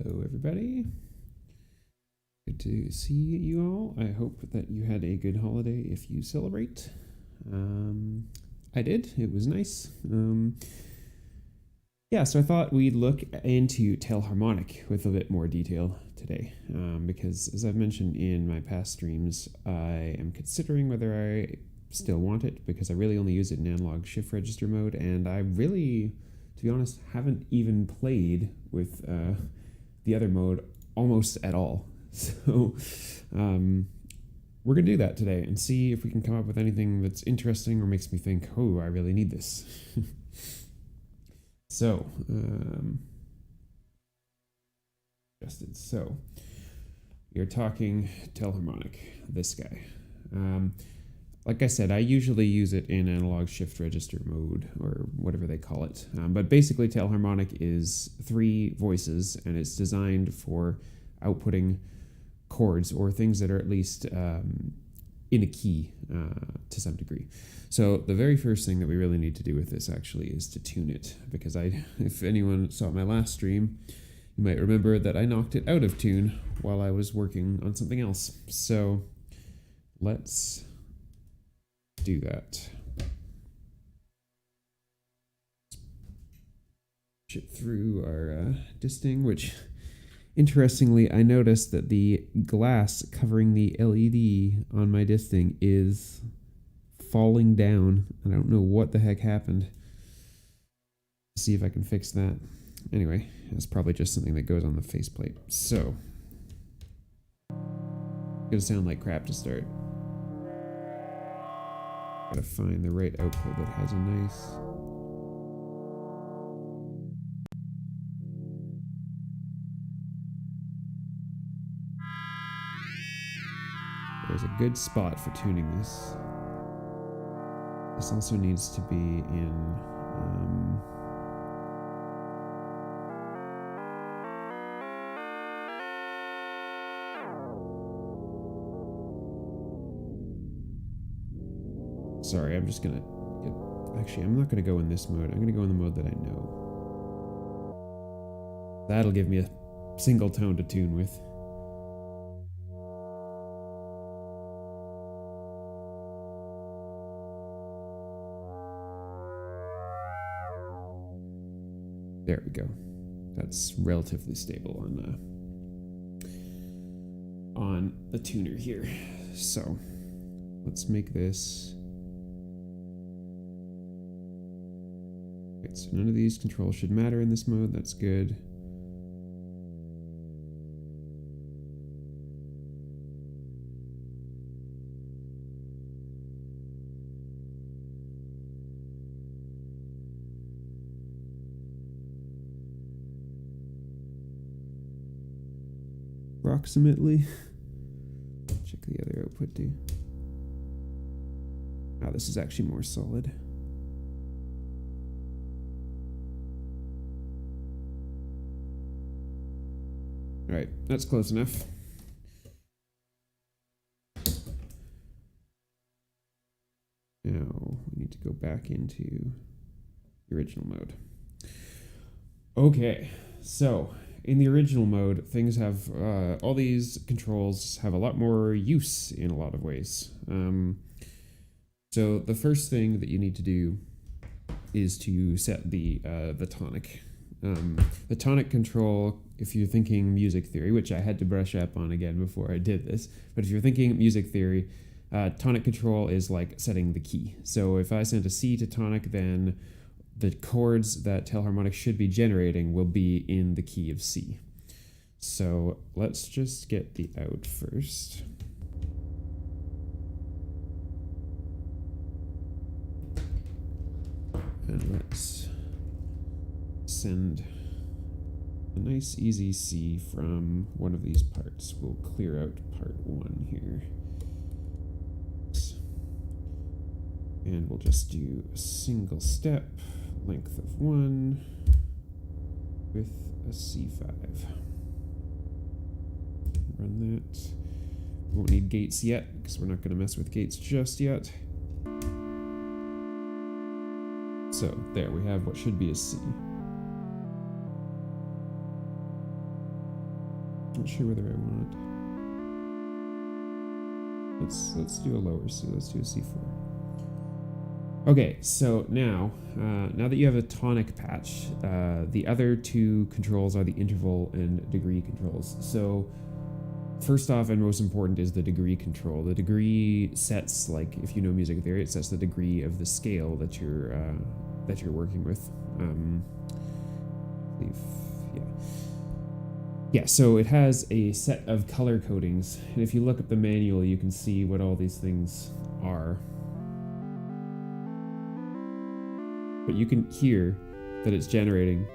Hello, everybody. Good to see you all. I hope that you had a good holiday if you celebrate. I did. It was nice. Yeah, so I thought we'd look into Telharmonic with a bit more detail today, because as I've mentioned in my past streams, I am considering whether I still want it, because I really only use it in analog shift register mode, and I really, to be honest, haven't even played with the other mode almost at all. So we're going to do that today and see if we can come up with anything that's interesting or makes me think, oh, I really need this. So, so you're talking Telharmonic, this guy. Like I said, I usually use it in analog shift register mode, or whatever they call it. But basically, Telharmonic is 3 voices, and it's designed for outputting chords or things that are at least in a key to some degree. So the very first thing that we really need to do with this actually is to tune it, because if anyone saw my last stream, you might remember that I knocked it out of tune while I was working on something else. So let's do that. Chip through our Disting, which interestingly, I noticed that the glass covering the LED on my Disting is falling down. I don't know what the heck happened. Let's see if I can fix that. Anyway, it's probably just something that goes on the faceplate. So, it's gonna sound like crap to start. Gotta find the right output that has a nice... There's a good spot for tuning this. This also needs to be in... Sorry, I'm just gonna... Actually, I'm not gonna go in this mode. I'm gonna go in the mode that I know. That'll give me a single tone to tune with. There we go. That's relatively stable on the tuner here. So let's make this. Okay, so none of these controls should matter in this mode. That's good. Approximately. Check the other output too. Ah, this is actually more solid. Alright, that's close enough. Now we need to go back into the original mode. Okay, so in the original mode, things have, all these controls have a lot more use in a lot of ways. So the first thing that you need to do is to set the tonic. The tonic control, if you're thinking music theory, which I had to brush up on again before I did this, but if you're thinking music theory, tonic control is like setting the key. So if I send a C to tonic, then the chords that Telharmonic should be generating will be in the key of C. So let's just get the out first. And let's send a nice easy C from one of these parts. We'll clear out part 1 here. And we'll just do a single step, length of 1 with a C5. Run that. Won't need gates yet, because we're not going to mess with gates just yet. So there we have what should be a C. Not sure whether I want. Let's do a lower C. Let's do a C4. Okay, so now that you have a tonic patch, the other two controls are the interval and degree controls. So first off and most important is the degree control. The degree sets, like if you know music theory, it sets the degree of the scale that you're working with. Yeah, so it has a set of color codings, and if you look up the manual, you can see what all these things are. But you can hear that it's generating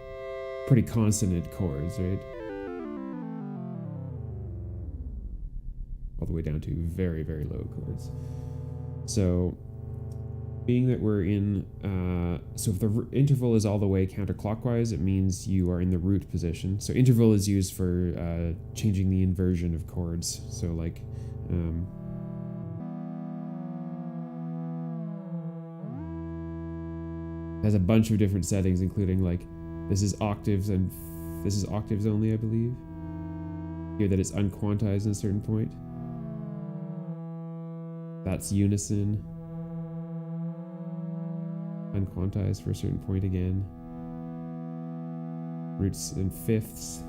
pretty consonant chords, right? All the way down to very, very low chords. So, being that we're in, so if the interval is all the way counterclockwise, it means you are in the root position. So interval is used for changing the inversion of chords. So like, it has a bunch of different settings, including like, this is octaves and this is octaves only, I believe. Here that it's unquantized at a certain point. That's unison. Unquantized for a certain point again. Roots and fifths.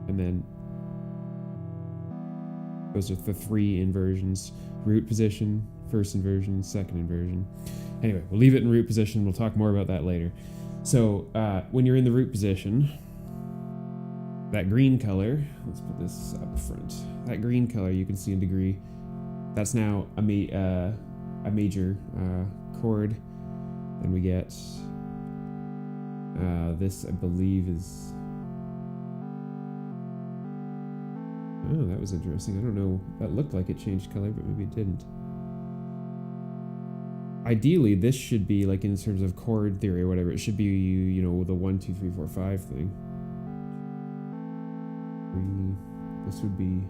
And then those are the three inversions. Root position, first inversion, second inversion. Anyway, we'll leave it in root position. We'll talk more about that later. So when you're in the root position, that green color, let's put this up front. That green color you can see in degree, that's now a major chord. Then we get this, I believe, is. Oh, that was interesting. I don't know. That looked like it changed color, but maybe it didn't. Ideally, this should be like in terms of chord theory or whatever. It should be, you know, the 1, 2, 3, 4, 5 thing. This would be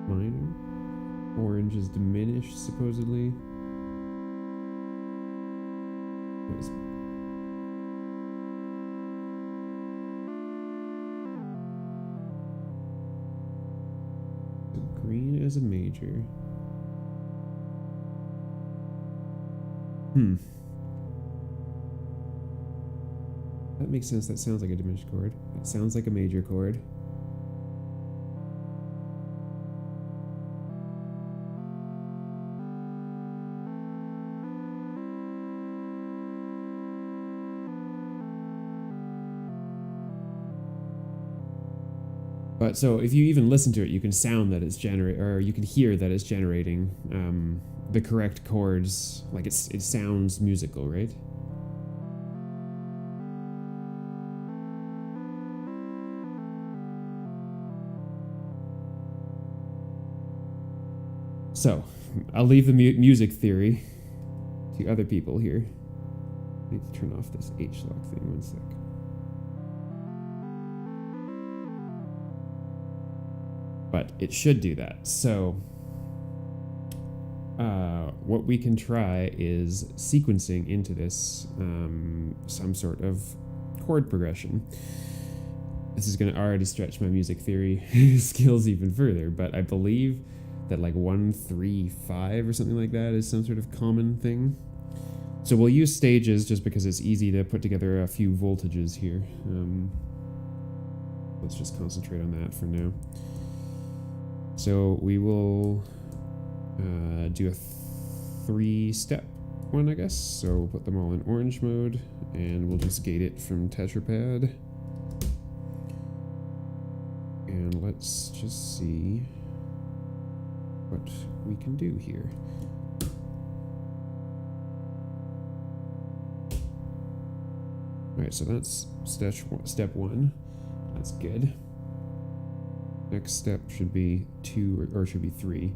minor. Orange is diminished, supposedly. So green as a major. That makes sense. That sounds like a diminished chord. That sounds like a major chord. But so if you even listen to it, you can sound that it's you can hear that it's generating the correct chords. Like it sounds musical, right? So I'll leave the music theory to other people here. I need to turn off this H-lock thing 1 sec. But it should do that. So what we can try is sequencing into this some sort of chord progression. This is going to already stretch my music theory skills even further, but I believe that like 1, 3, 5 or something like that is some sort of common thing. So we'll use stages just because it's easy to put together a few voltages here. Let's just concentrate on that for now. So we will do a 3-step one, I guess. So we'll put them all in orange mode, and we'll just gate it from tetrapad. And let's just see what we can do here. Alright, so that's step 1. That's good. Next step should be 2, or should be 3.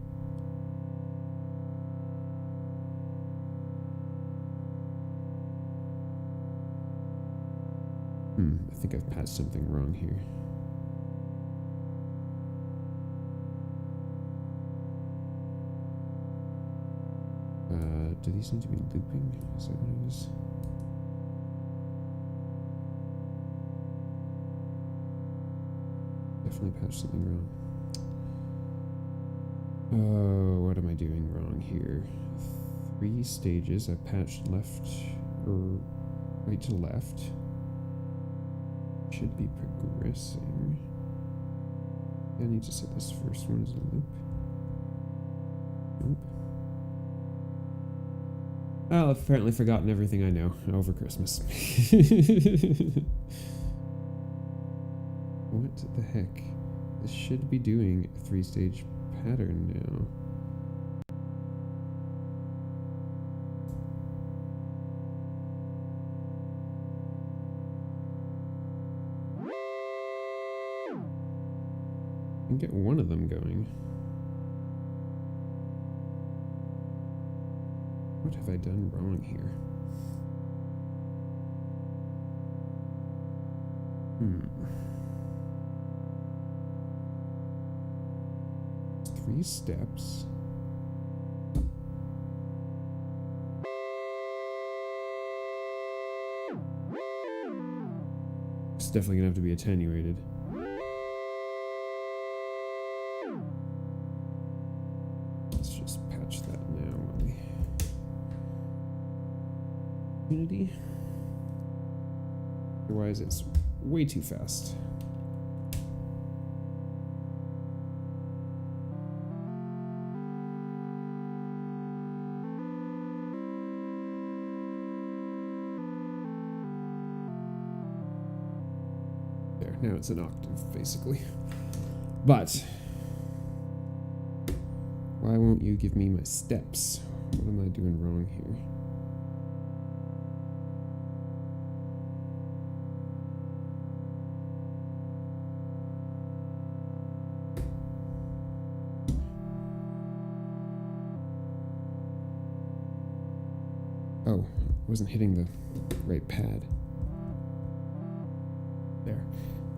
I think I've patched something wrong here. Do these need to be looping? Is that what it is? Definitely patched something wrong. Oh, what am I doing wrong here? 3 stages. I patched left or right to left. Should be progressing. I need to set this first one as a loop. Nope. I've apparently forgotten everything I know over Christmas. What the heck? This should be doing a 3-stage pattern now. I can get one of them going. What have I done wrong here? 3 steps. It's definitely gonna have to be attenuated. Let's just patch that now. Unity. Otherwise, it's way too fast. There, now it's an octave, basically. But why won't you give me my steps? What am I doing wrong here? Oh, I wasn't hitting the right pad. There.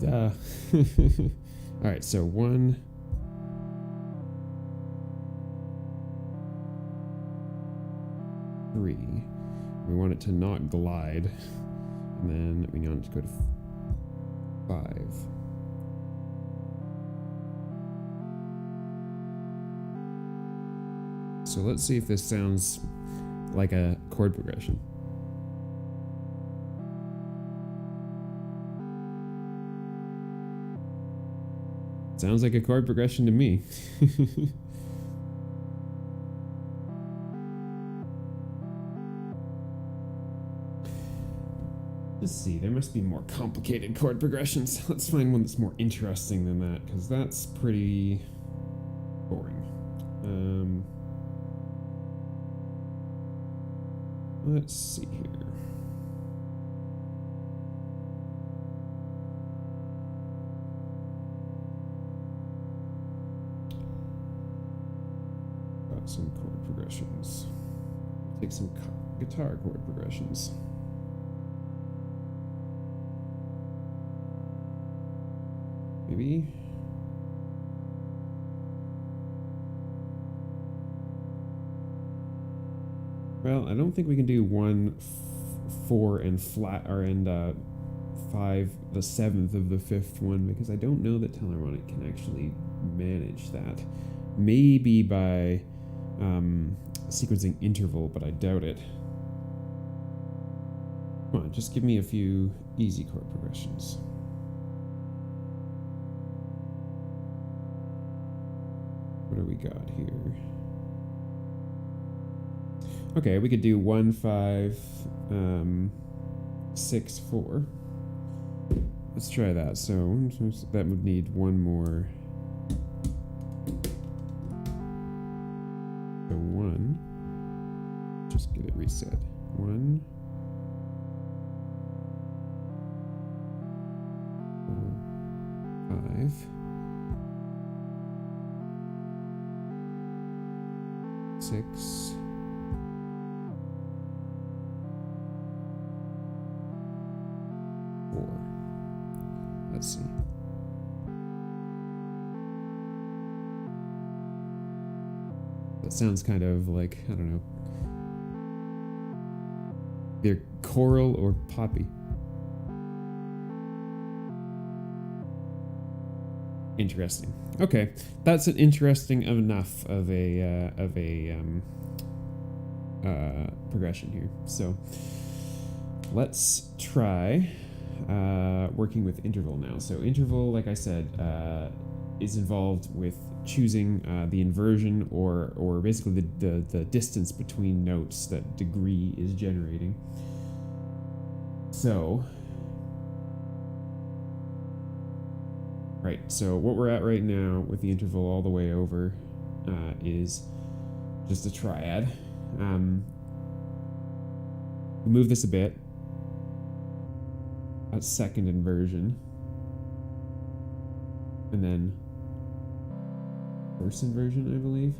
Duh. Alright, so 1. Three. We want it to not glide. And then we want it to go to 5. So let's see if this sounds like a chord progression. Sounds like a chord progression to me. Let's see, there must be more complicated chord progressions. Let's find one that's more interesting than that, because that's pretty boring. Let's see here. Got some chord progressions. Take some guitar chord progressions. Maybe. Well, I don't think we can do 1, 4, and flat, or 5, the 7th of the 5th one, because I don't know that Telharmonic can actually manage that. Maybe by sequencing interval, but I doubt it. Come on, just give me a few easy chord progressions. What do we got here? Okay, we could do 1, 5, 6, 4. Let's try that. So that would need one more. So 1. Just get it reset. 1, 4, 5, 6. 4. Let's see. That sounds kind of like, I don't know, either choral or poppy. Interesting. Okay, that's an interesting enough of a progression here. So let's try working with interval now. So interval, like I said, is involved with choosing the inversion or basically the distance between notes that degree is generating. So, right, so what we're at right now with the interval all the way over is just a triad. Move this a bit. That's second inversion. And then first inversion, I believe.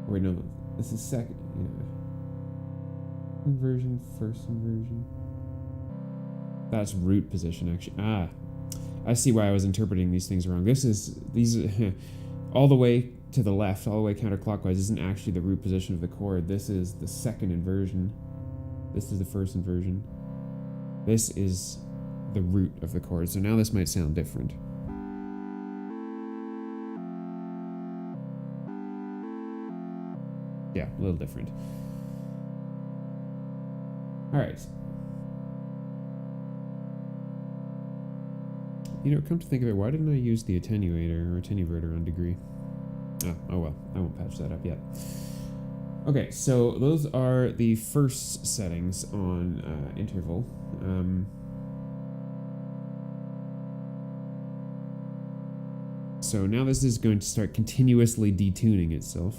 Wait, no, this is second. Yeah. Inversion, first inversion. That's root position, actually. Ah, I see why I was interpreting these things wrong. These all the way to the left, all the way counterclockwise, isn't actually the root position of the chord. This is the second inversion. This is the first inversion. This is the root of the chord. So now this might sound different. Yeah, a little different. All right. You know, come to think of it, why didn't I use the attenuator or attenuverter on degree? Oh well, I won't patch that up yet. Okay, so those are the first settings on interval. So now this is going to start continuously detuning itself.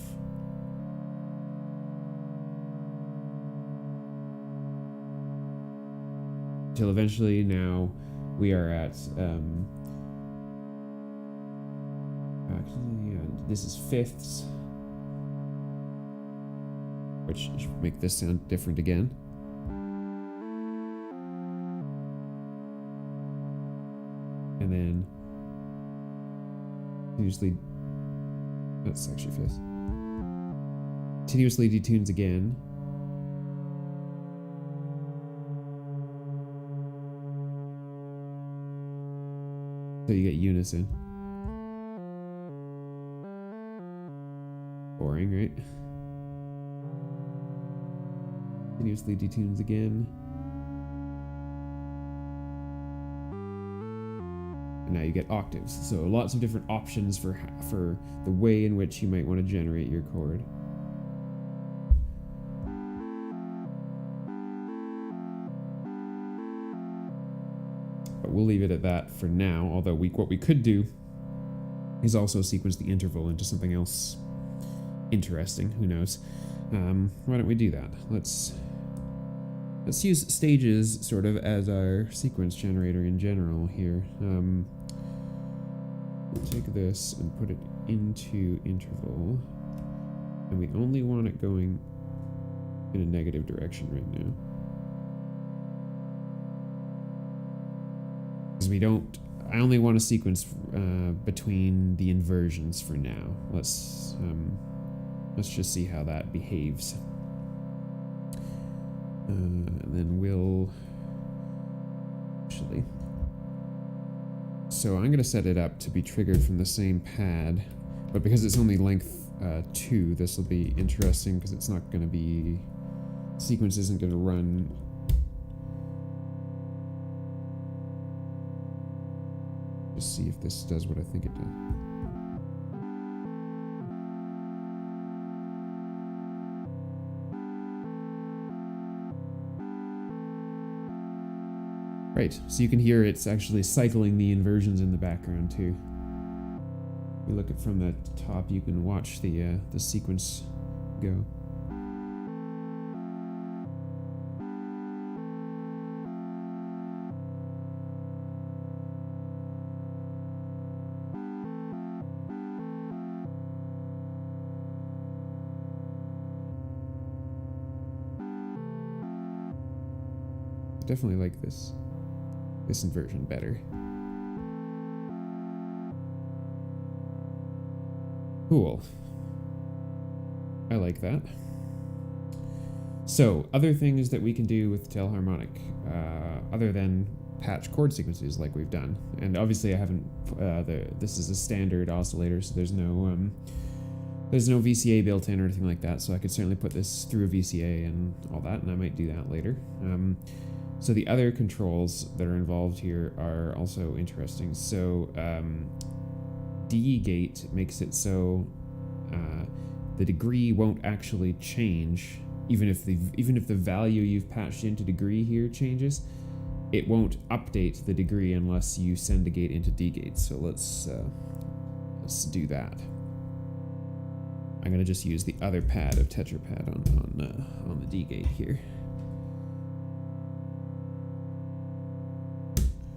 Till eventually now we are at, this is fifths, which should make this sound different again. And then continuously, that's actually fifth. Continuously detunes again. So you get unison. Boring, right? Continuously detunes again. And now you get octaves. So lots of different options for the way in which you might want to generate your chord. But we'll leave it at that for now, although what we could do is also sequence the interval into something else interesting. Who knows? Why don't we do that? Let's use stages sort of as our sequence generator in general here. We'll take this and put it into interval, and we only want it going in a negative direction right now. I only want to sequence between the inversions for now. Let's just see how that behaves. And then we'll actually. So I'm going to set it up to be triggered from the same pad, but because it's only length 2, this will be interesting because it's not going to be. Sequence isn't going to run. Just see if this does what I think it does. Right, so you can hear it's actually cycling the inversions in the background too. If you look at from the top, you can watch the sequence go. Definitely like this inversion better. Cool. I like that. So, other things that we can do with Telharmonic, other than patch chord sequences like we've done. And obviously I haven't, this is a standard oscillator, so there's no VCA built in or anything like that, so I could certainly put this through a VCA and all that, and I might do that later. So the other controls that are involved here are also interesting. So D gate makes it so the degree won't actually change, even if the value you've patched into degree here changes. It won't update the degree unless you send a gate into D gate. So let's do that. I'm gonna just use the other pad of tetrapad on the D gate here.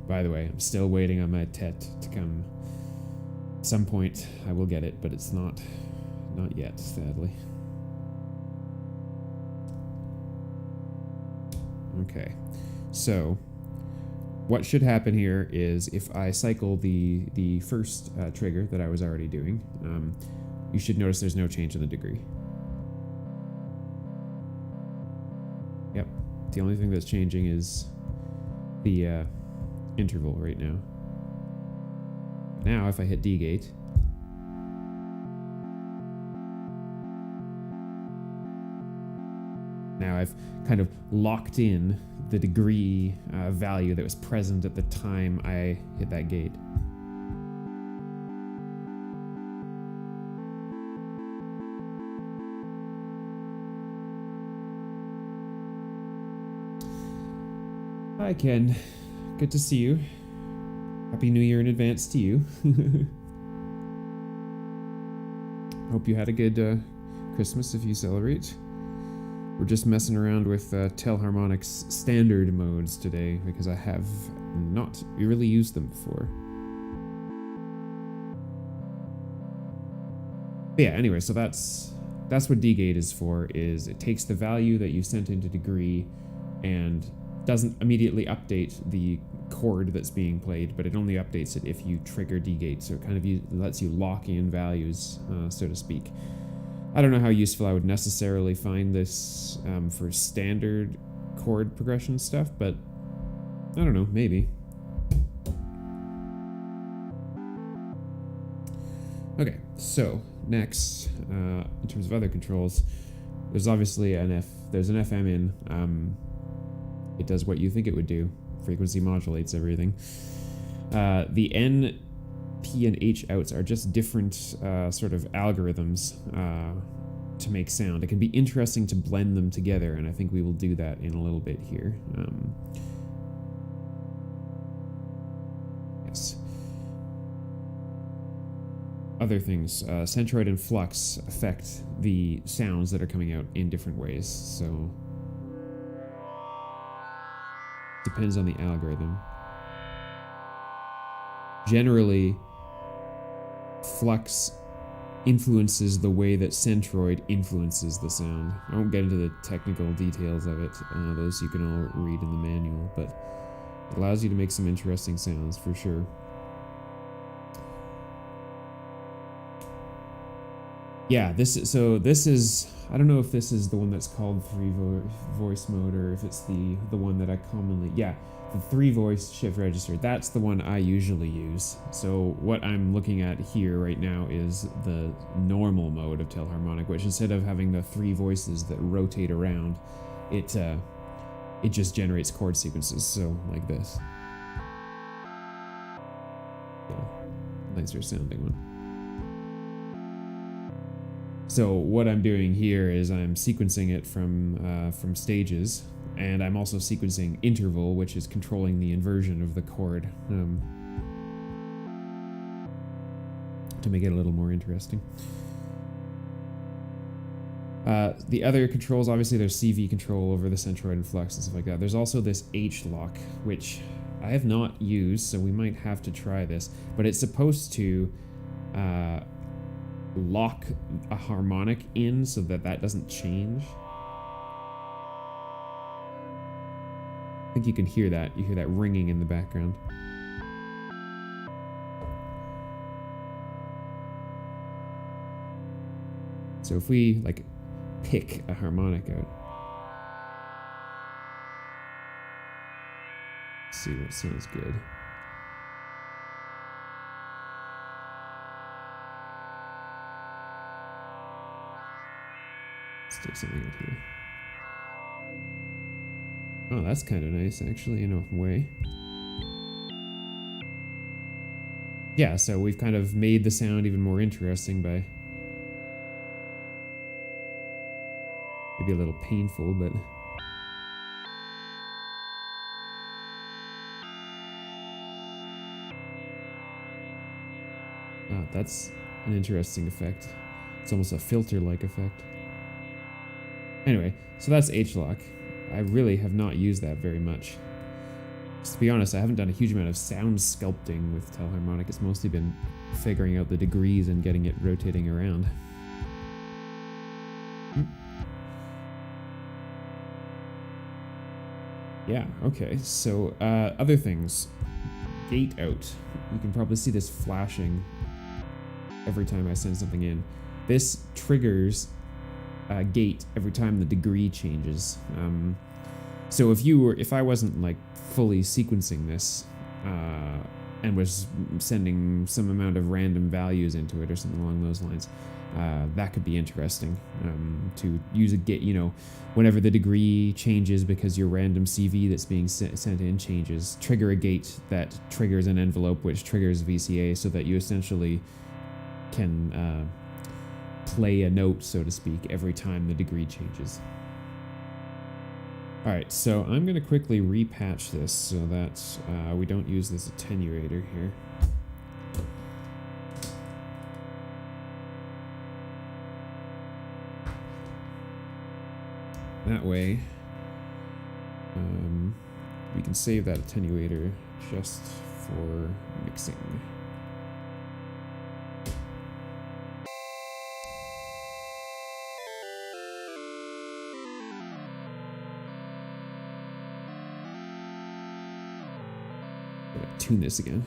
By the way, I'm still waiting on my tet to come. At some point I will get it, but it's not yet, sadly. Okay, so what should happen here is if I cycle the first trigger that I was already doing, you should notice there's no change in the degree. Yep, the only thing that's changing is the interval right now. Now if I hit D gate, now I've kind of locked in the degree value that was present at the time I hit that gate. Hi Ken, good to see you. Happy New Year in advance to you. Hope you had a good Christmas if you celebrate. We're just messing around with Telharmonic's standard modes today because I have not really used them before. But yeah, anyway, so that's what D-gate is for, is it takes the value that you sent into degree and doesn't immediately update the chord that's being played, but it only updates it if you trigger D-gate, so it kind of lets you lock in values, so to speak. I don't know how useful I would necessarily find this for standard chord progression stuff, but I don't know, maybe. Okay, so next, in terms of other controls, there's obviously there's an FM in. It does what you think it would do. Frequency modulates everything. The N, P, and H outs are just different sort of algorithms to make sound. It can be interesting to blend them together, and I think we will do that in a little bit here. Yes. Other things, centroid and flux affect the sounds that are coming out in different ways, so depends on the algorithm. Generally, flux influences the way that centroid influences the sound. I won't get into the technical details of it, those you can all read in the manual, but it allows you to make some interesting sounds for sure. Yeah, this is I don't know if this is the one that's called voice mode or if it's the one that I commonly, yeah, the 3-voice shift register. That's the one I usually use. So what I'm looking at here right now is the normal mode of Telharmonic, which instead of having the 3 voices that rotate around, it just generates chord sequences. So like this. Yeah, nicer sounding one. So what I'm doing here is I'm sequencing it from stages, and I'm also sequencing interval, which is controlling the inversion of the chord to make it a little more interesting. The other controls, obviously there's CV control over the centroid and flux and stuff like that. There's also this H lock, which I have not used, so we might have to try this, but it's supposed to lock a harmonic in so that doesn't change. I think you can hear that. You hear that ringing in the background. So if we like pick a harmonic out, Let's see what sounds good. Let's take something out here. Oh, that's kind of nice, actually, in a way. Yeah, so we've kind of made the sound even more interesting by maybe a little painful, but that's an interesting effect. It's almost a filter-like effect. Anyway, so that's H-Lock. I really have not used that very much. Just to be honest, I haven't done a huge amount of sound sculpting with Telharmonic. It's mostly been figuring out the degrees and getting it rotating around. Yeah, okay, so other things. Gate out. You can probably see this flashing every time I send something in. This triggers gate every time the degree changes. So if I wasn't like fully sequencing this and was sending some amount of random values into it or something along those lines, that could be interesting to use a gate, whenever the degree changes because your random CV that's being sent in changes, trigger a gate that triggers an envelope which triggers VCA so that you essentially can play a note, so to speak, every time the degree changes. Alright, so I'm going to quickly repatch this so that we don't use this attenuator here. That way, we can save that attenuator just for mixing. Tune this again.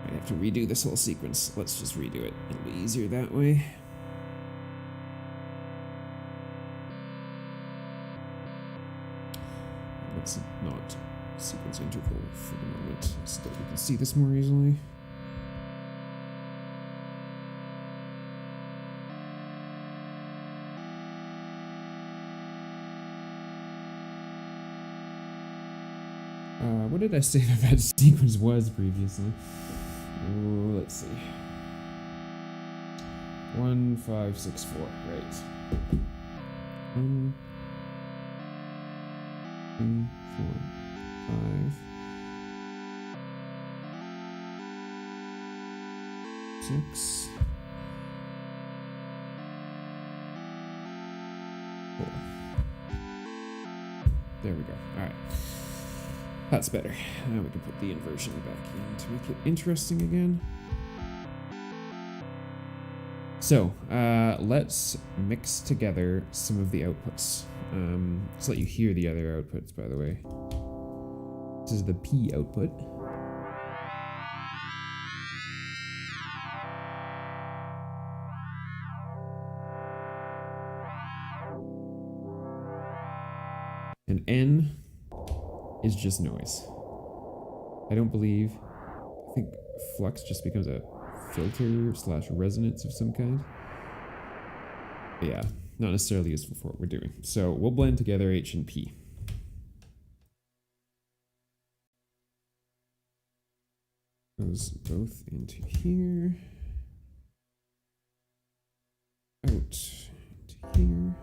I have to redo this whole sequence. Let's just redo it. It'll be easier that way. Let's not sequence interval for the moment so that we can see this more easily. What did I say that sequence was previously? Oh, let's see. 1, 5, 6, 4. Right. 1, 2, 4, 5, 6, 4. There we go. All right. That's better. Now we can put the inversion back in to make it interesting again. So, let's mix together some of the outputs. Let's let you hear the other outputs, by the way. This is the P output. And N is just noise. I think flux just becomes a filter / resonance of some kind. But yeah, not necessarily useful for what we're doing. So we'll blend together H and P. Goes both into here. Out into here.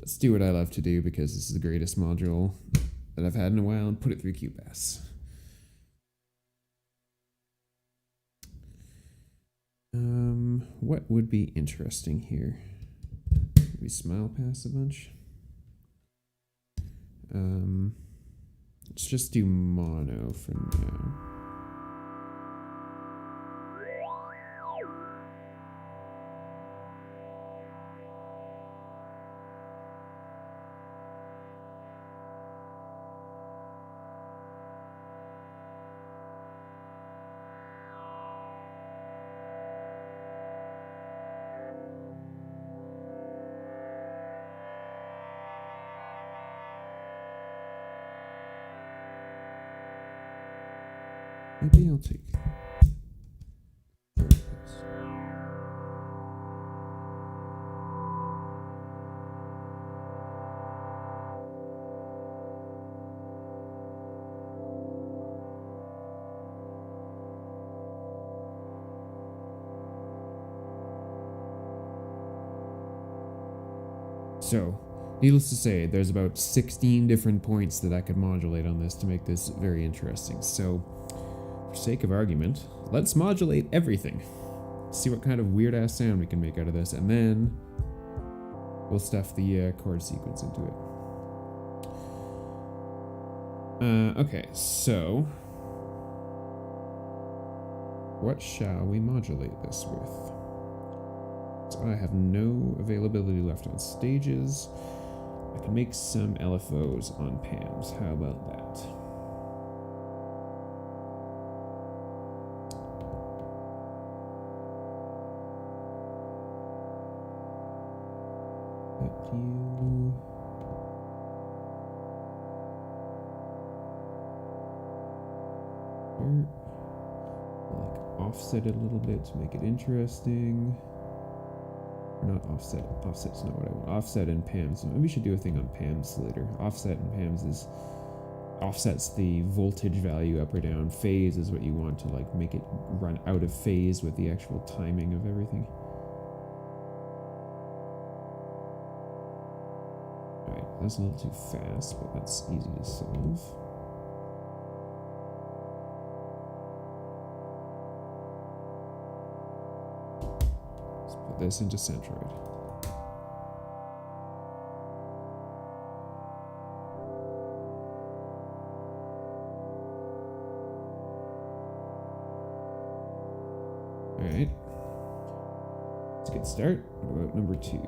let's do what I love to do because this is the greatest module that I've had in a while and put it through Cubase. What would be interesting here? Maybe smile pass a bunch. Let's just do mono for now. Maybe I'll take So, needless to say, there's about 16 different points that I could modulate on this to make this very interesting. So, for sake of argument, let's modulate everything. See what kind of weird-ass sound we can make out of this, and then we'll stuff the chord sequence into it. Okay, so what shall we modulate this with? So I have no availability left on stages. I can make some LFOs on PAMs. How about that? Offset it a little bit to make it interesting. Or not offset. Offset's not what I want. Offset and PAMs. Maybe we should do a thing on PAMs later. Offset and PAMs is offsets the voltage value up or down. Phase is what you want to like make it run out of phase with the actual timing of everything. Alright, that's a little too fast, but that's easy to solve. This into Centroid. Alright. Let's get started. What about number 2?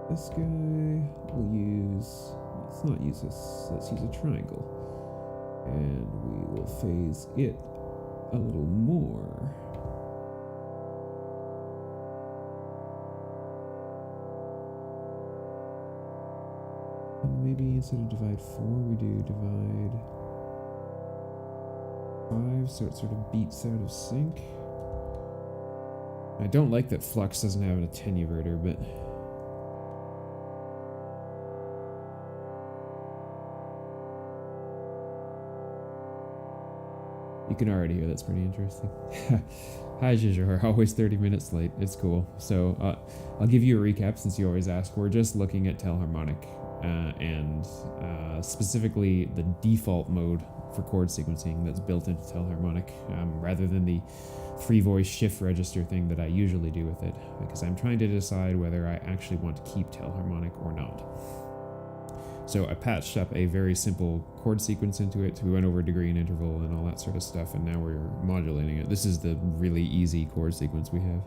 This guy will use, let's not use this, let's use a triangle. And we will phase it a little more. And maybe instead of divide 4, we do divide 5, so it sort of beats out of sync. I don't like that Flux doesn't have an attenuator, but you can already hear that's pretty interesting. Hi, Jijor. Always 30 minutes late. It's cool. So I'll give you a recap since you always ask. We're just looking at Telharmonic and specifically the default mode for chord sequencing that's built into Telharmonic rather than the free voice shift register thing that I usually do with it, because I'm trying to decide whether I actually want to keep Telharmonic or not. So I patched up a very simple chord sequence into it. We went over degree and interval and all that sort of stuff, and now we're modulating it. This is the really easy chord sequence we have.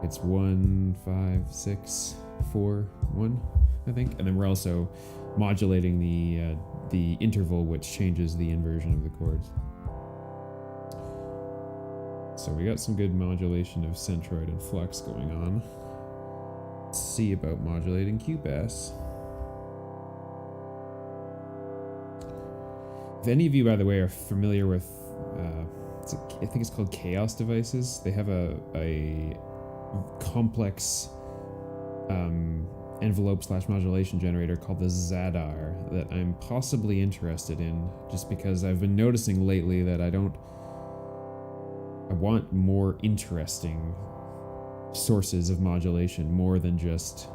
It's 1, 5, 6, 4, 1, I think. And then we're also modulating the interval, which changes the inversion of the chords. So we got some good modulation of centroid and flux going on. Let's see about modulating Cubase. If any of you, by the way, are familiar with, I think it's called Chaos Devices. They have a complex envelope/modulation generator called the Zadar that I'm possibly interested in, just because I've been noticing lately that I don't I want more interesting sources of modulation, more than just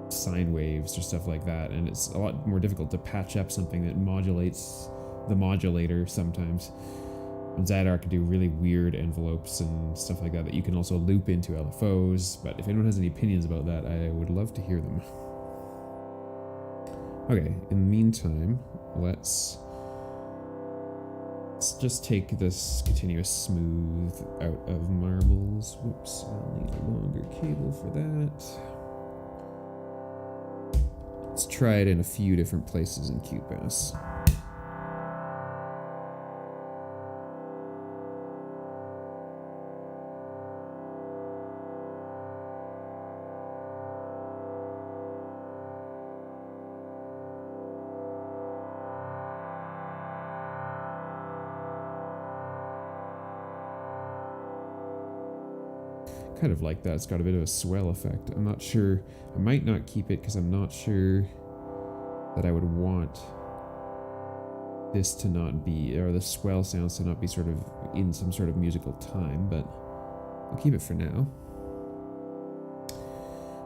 sine waves or stuff like that, and it's a lot more difficult to patch up something that modulates the modulator sometimes. Zadar can do really weird envelopes and stuff like that that you can also loop into LFOs, but if anyone has any opinions about that, I would love to hear them. Okay, in the meantime, let's just take this continuous smooth out of marbles. Whoops, I'll need a longer cable for that. Let's try it in a few different places in QBass. Kind of like that. It's got a bit of a swell effect. I'm not sure. I might not keep it because I'm not sure that I would want this to not be, or the swell sounds to not be sort of in some sort of musical time, but I'll keep it for now.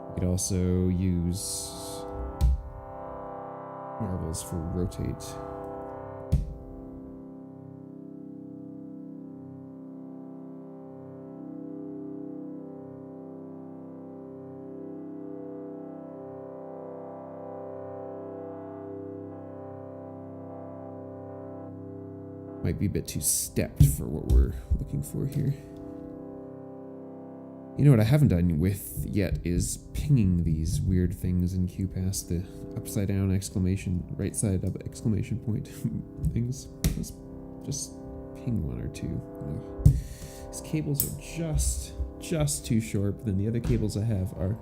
You could also use marbles for rotate. Might be a bit too stepped for what we're looking for here. You know what I haven't done with yet is pinging these weird things in QBass, the upside down exclamation, right side up exclamation point things. Let's just ping one or two. Ugh. These cables are just too short, but then the other cables I have are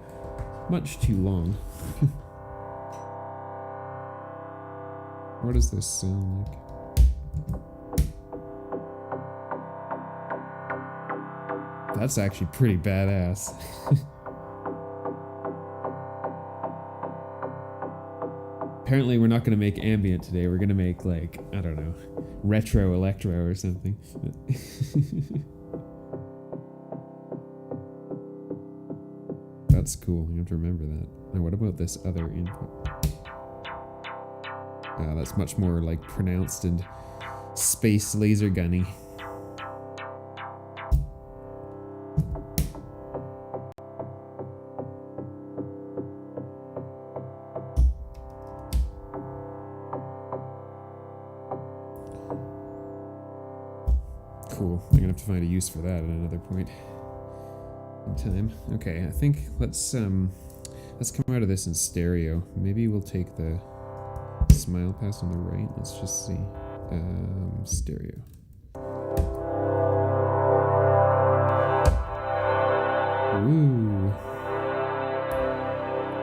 much too long. What does this sound like? That's actually pretty badass. Apparently we're not going to make ambient today. We're going to make, like, I don't know, retro electro or something. That's cool. You have to remember that. Now what about this other input? That's much more like pronounced and space laser gunny. Cool. I'm gonna have to find a use for that at another point in time. Okay, I think let's come out of this in stereo. Maybe we'll take the smile pass on the right. Let's just see. Stereo. Ooh.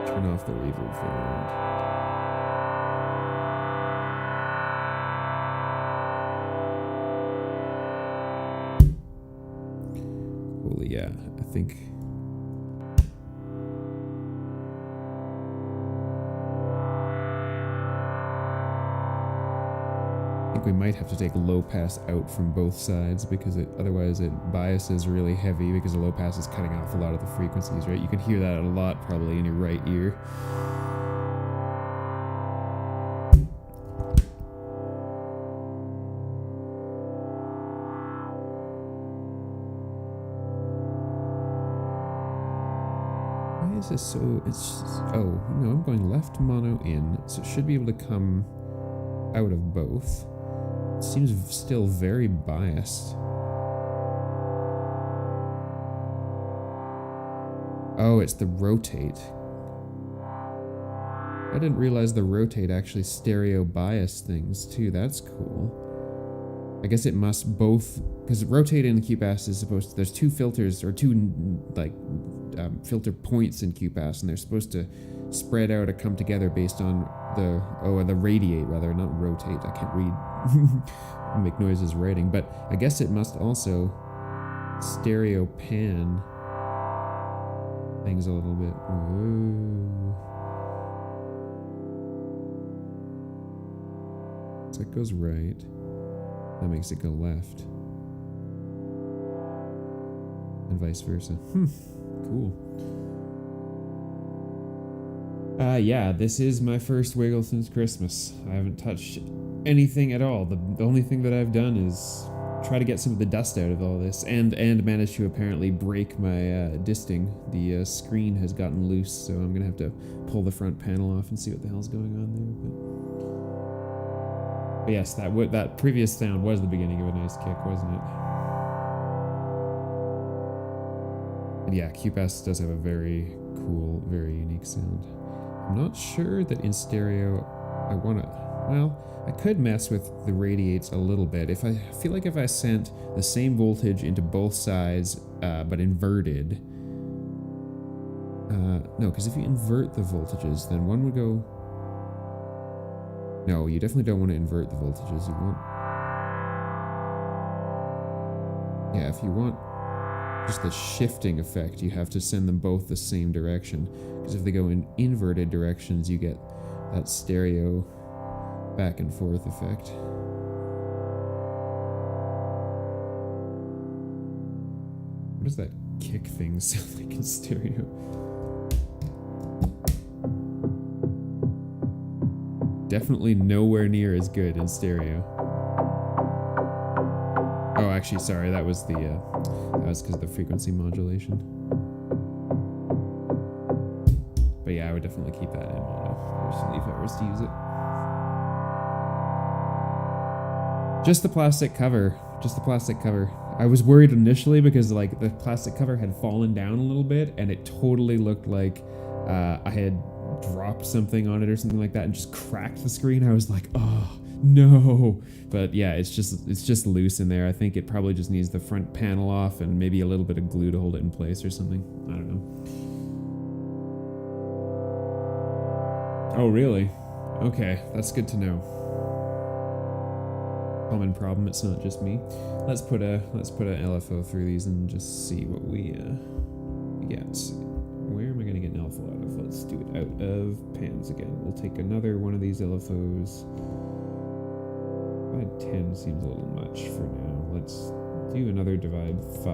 Turn off the reverb for a moment. Holy yeah, I think we might have to take low pass out from both sides because otherwise it biases really heavy because the low pass is cutting off a lot of the frequencies, right? You can hear that a lot probably in your right ear. Why is this so... Oh, no, I'm going left mono in, so it should be able to come out of both. It seems still very biased. Oh, it's the rotate. I didn't realize the rotate actually stereo bias things too. That's cool. I guess it must both, because rotate in QBass is supposed to, there's two filters or two like filter points in QBass, and they're supposed to spread out or come together based on the radiate rather, not rotate. I can't read make noises writing, but I guess it must also stereo pan things a little bit. Whoa. So it goes right. That makes it go left. and vice versa. Cool. Yeah, this is my first wiggle since Christmas. I haven't touched anything at all. The only thing that I've done is try to get some of the dust out of all this, and manage to apparently break my Disting. The screen has gotten loose, so I'm gonna have to pull the front panel off and see what the hell's going on there. But yes, that previous sound was the beginning of a nice kick, wasn't it? And yeah, QPass does have a very cool, very unique sound. I'm not sure that in stereo I wanna... Well, I could mess with the radiates a little bit. If I feel like if I sent the same voltage into both sides, but inverted... no, because if you invert the voltages, then one would go... No, you definitely don't want to invert the voltages. You want... Yeah, if you want just the shifting effect, you have to send them both the same direction. Because if they go in inverted directions, you get that stereo back and forth effect. What does that kick thing sound like in stereo? Definitely nowhere near as good in stereo. Oh, actually, sorry, that was because of the frequency modulation. But yeah, I would definitely keep that in mono, personally, if I was to use it. Just the plastic cover. Just the plastic cover. I was worried initially because like the plastic cover had fallen down a little bit, and it totally looked like I had dropped something on it or something like that and just cracked the screen. I was like, oh no. But yeah, it's just loose in there. I think it probably just needs the front panel off and maybe a little bit of glue to hold it in place or something. I don't know. Oh really? Okay, that's good to know. Common problem, it's not just me. Let's put a LFO through these and just see what we get. Where am I gonna get an LFO out of? Let's do it out of pans again. We'll take another one of these LFOs. 10 seems a little much for now. Let's do another divide 5,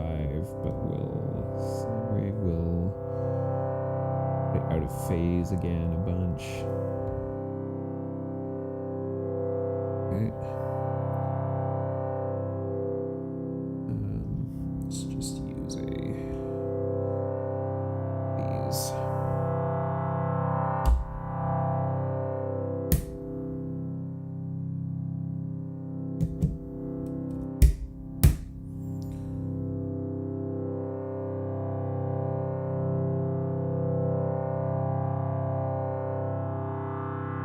but we'll get out of phase again a bunch. Okay. Let's just use these.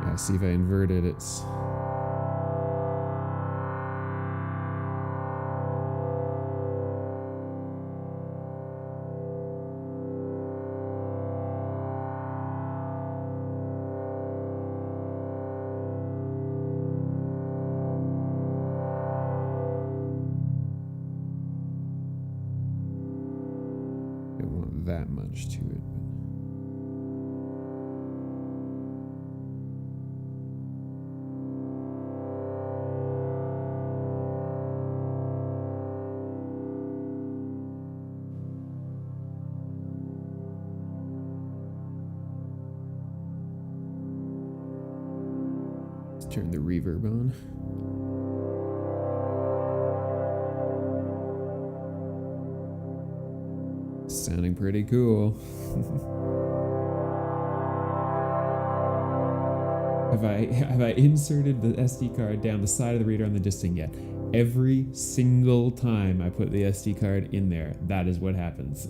Yeah, see if I invert it, it's... that much to it. Let's turn the reverb on. Sounding pretty cool. Have I inserted the SD card down the side of the reader on the Disting yet? Every single time I put the SD card in there, that is what happens.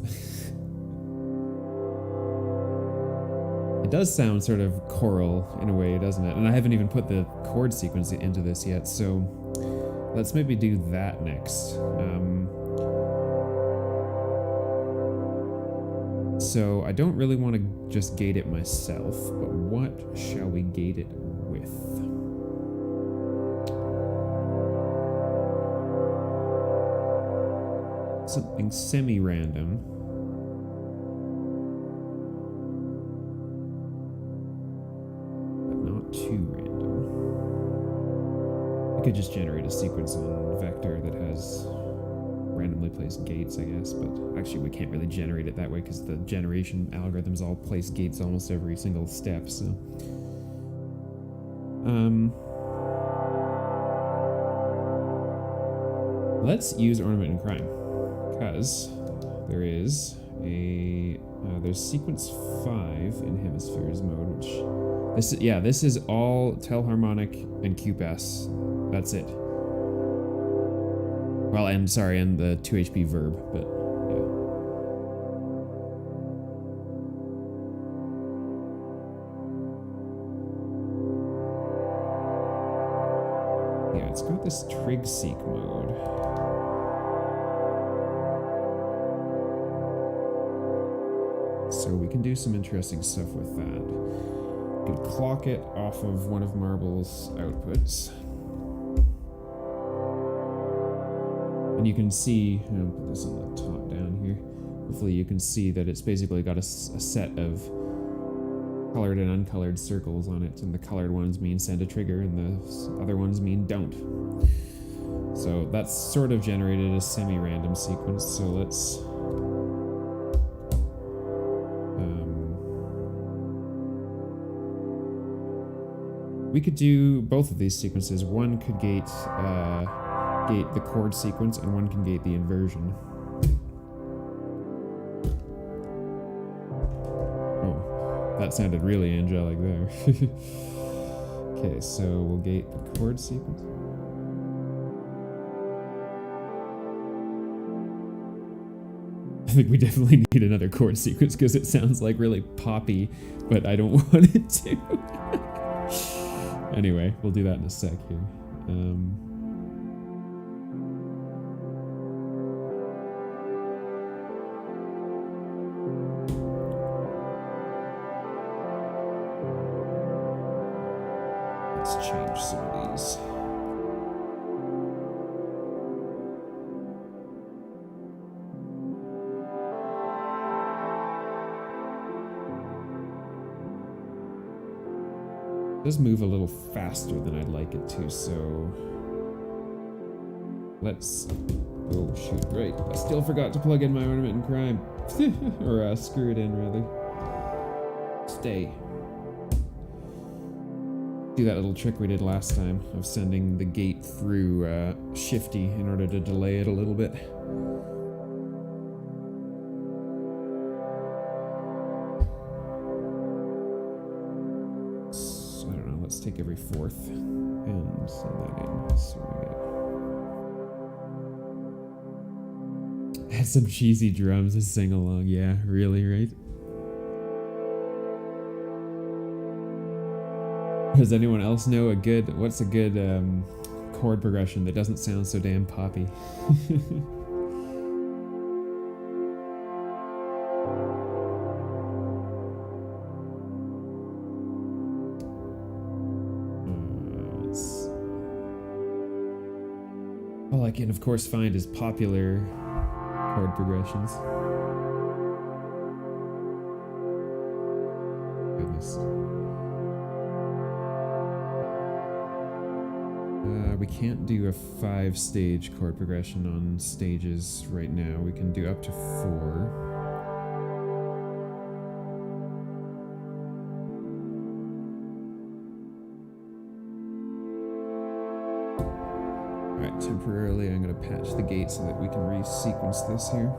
It does sound sort of choral in a way, doesn't it? And I haven't even put the chord sequence into this yet, so let's maybe do that next. So I don't really want to just gate it myself, but what shall we gate it with? Something semi-random. But not too random. I could just generate a sequence on Vector that has randomly normally place gates, I guess, but actually we can't really generate it that way because the generation algorithms all place gates almost every single step, so. Let's use Ornament and Crime, because there is there's sequence 5 in Hemispheres mode, which, this is all Telharmonic and QPS. That's it. Well, and the 2HP verb, but yeah. Yeah, it's got this trig seek mode. So we can do some interesting stuff with that. We can clock it off of one of Marble's outputs. And you can see, I'll put this on the top down here. Hopefully you can see that it's basically got a set of colored and uncolored circles on it, and the colored ones mean send a trigger, and the other ones mean don't. So that's sort of generated a semi-random sequence, so let's... we could do both of these sequences. One could gate the chord sequence, and one can gate the inversion. Oh, that sounded really angelic there. Okay, so we'll gate the chord sequence. I think we definitely need another chord sequence because it sounds like really poppy, but I don't want it to. Anyway, we'll do that in a sec here. Let's change some of these. It does move a little faster than I'd like it to, so let's... oh shoot, right. I still forgot to plug in my Ornament and Crime. Or screw it in, rather. Stay. Do that little trick we did last time of sending the gate through Shifty in order to delay it a little bit. Let's take every fourth and send that in. So we get... add some cheesy drums to sing along. Yeah, really, right? Does anyone else know what's a good chord progression that doesn't sound so damn poppy? All I can, of course, find is popular chord progressions. Goodness. We can't do a 5-stage chord progression on stages right now. We can do up to 4. Alright, temporarily I'm going to patch the gate so that we can resequence this here.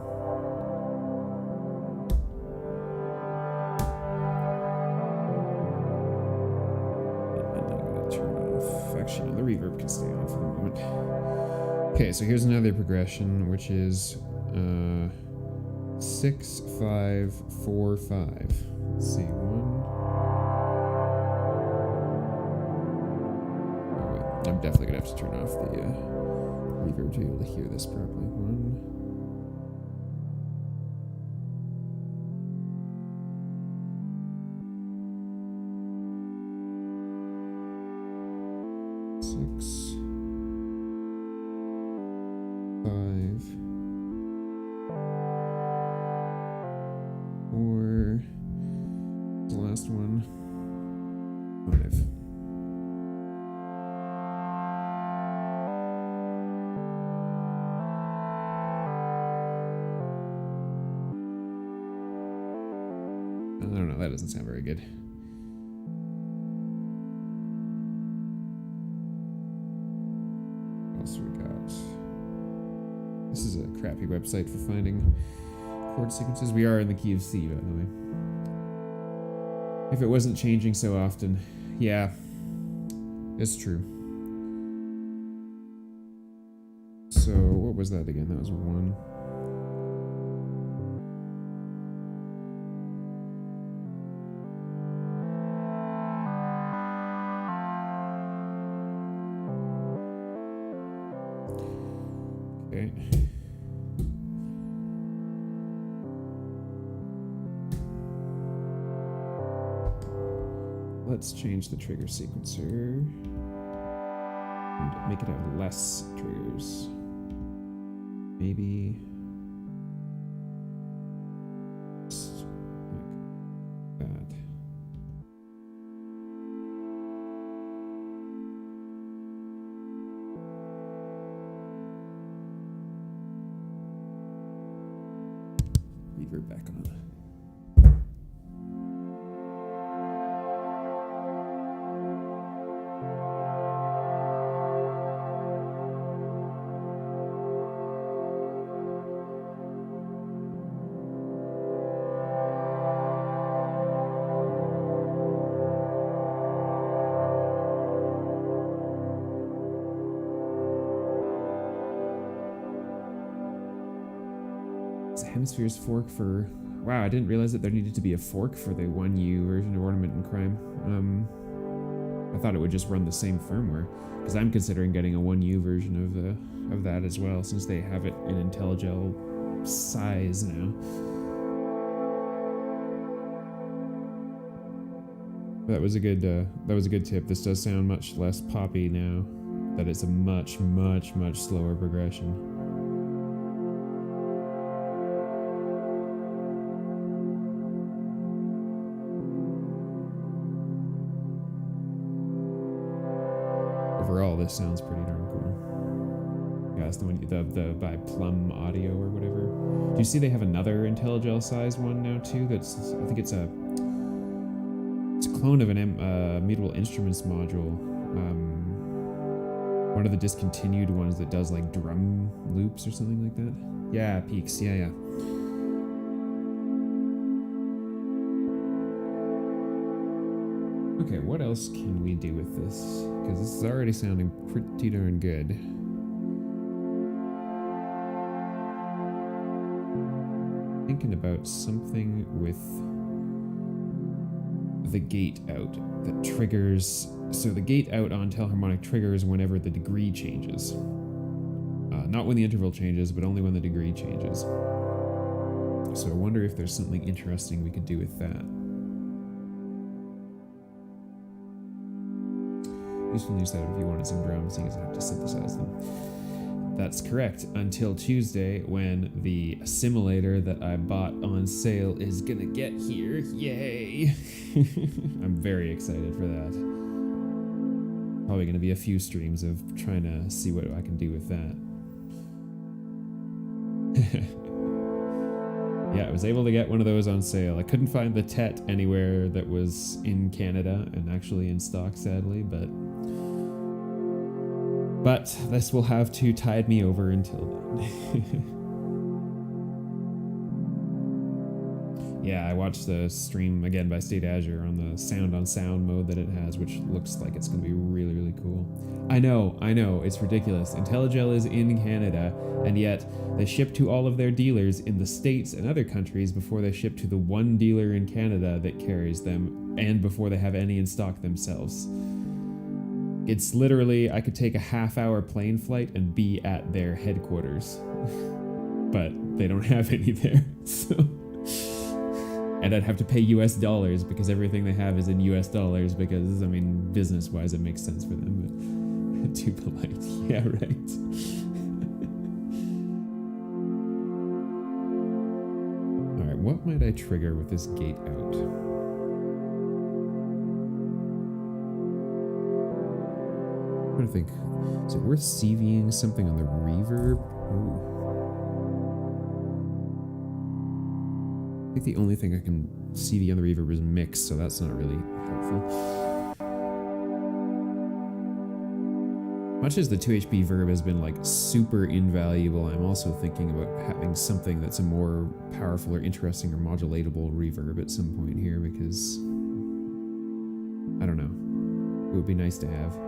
And I'm going to turn off... actually, no, the reverb can stay on for the moment. Okay, so here's another progression, which is 6, 5, 4, 5. Let's see, 1... I'm definitely gonna have to turn off the reverb to be able to hear this properly. 1, 6, 5, 4. The last one. 5. I don't know, that doesn't sound very good. What else we got? This is a crappy website for finding chord sequences. We are in the key of C, by the way. If it wasn't changing so often. Yeah, it's true. So, what was that again? That was 1. Okay. Let's change the trigger sequencer and make it have less triggers. Maybe just like that. Reverb back on. Hemispheres fork for... Wow, I didn't realize that there needed to be a fork for the 1U version of Ornament and Crime. I thought it would just run the same firmware, because I'm considering getting a 1U version of that as well, since they have it in IntelliGel size now. That was a good tip. This does sound much less poppy now that it's a much slower progression. Overall, this sounds pretty darn cool. Yeah, that's the one, the by Plum Audio or whatever. Do you see they have another IntelliGel size one now too? That's, I think it's a clone of an Mutable Instruments module. One of the discontinued ones that does like drum loops or something like that. Yeah, Peaks. Yeah. Okay, what else can we do with this? Because this is already sounding pretty darn good. Thinking about something with the gate out that triggers... So the gate out on Telharmonic triggers whenever the degree changes. Not when the interval changes, but only when the degree changes. So I wonder if there's something interesting we could do with that. Useful news that if you wanted some drums, you have to synthesize them. That's correct, until Tuesday when the simulator that I bought on sale is gonna get here. Yay! I'm very excited for that. Probably gonna be a few streams of trying to see what I can do with that. Yeah, I was able to get one of those on sale. I couldn't find the TET anywhere that was in Canada and actually in stock, sadly, but this will have to tide me over until then. Yeah, I watched the stream again by State Azure on the sound on sound mode that it has, which looks like it's going to be really, really cool. I know, it's ridiculous. IntelliGel is in Canada, and yet they ship to all of their dealers in the States and other countries before they ship to the one dealer in Canada that carries them, and before they have any in stock themselves. It's literally, I could take a half-hour plane flight and be at their headquarters. But they don't have any there, so... And I'd have to pay US dollars because everything they have is in US dollars because, I mean, business-wise it makes sense for them, but too polite. Yeah, right. Alright, what might I trigger with this gate out? I'm trying to think, is it worth CVing something on the reverb? Ooh. I think the only thing I can see on the reverb is mix, so that's not really helpful. Much as the 2 HP verb has been like super invaluable, I'm also thinking about having something that's a more powerful or interesting or modulatable reverb at some point here, because I don't know. It would be nice to have.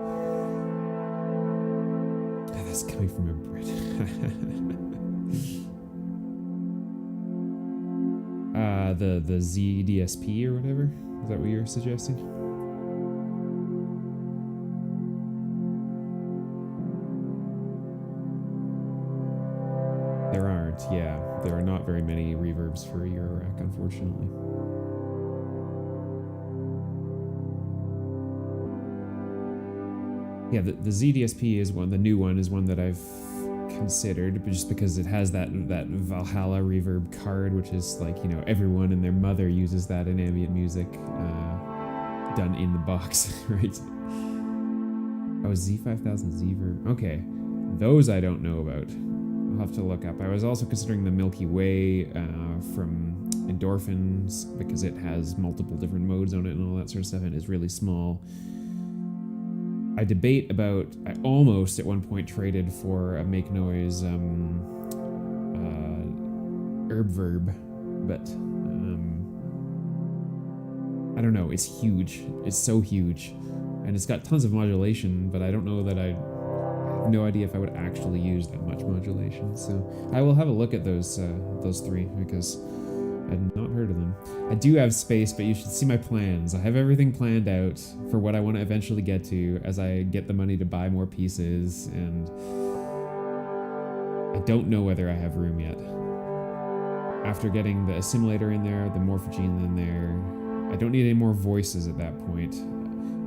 That's coming from a Brit. The ZDSP or whatever? Is that what you're suggesting? There aren't, yeah. There are not very many reverbs for Eurorack, unfortunately. Yeah, the ZDSP is one, the new one is one that I've considered, but just because it has that Valhalla reverb card, which is like, you know, everyone and their mother uses that in ambient music, done in the box, right? Oh, Z5000 Z-verb. Okay, those I don't know about. I'll have to look up. I was also considering the Milky Way from Endorphins, because it has multiple different modes on it and all that sort of stuff, and it's really small. I debate about, I almost at one point traded for a Make Noise herb verb, but I don't know, it's huge. It's so huge. And it's got tons of modulation, but I don't know that I have no idea if I would actually use that much modulation. So I will have a look at those three, because I'd not heard of them. I do have space, but you should see my plans. I have everything planned out for what I want to eventually get to as I get the money to buy more pieces, and I don't know whether I have room yet. After getting the assimilator in there, the Morphagene in there, I don't need any more voices at that point.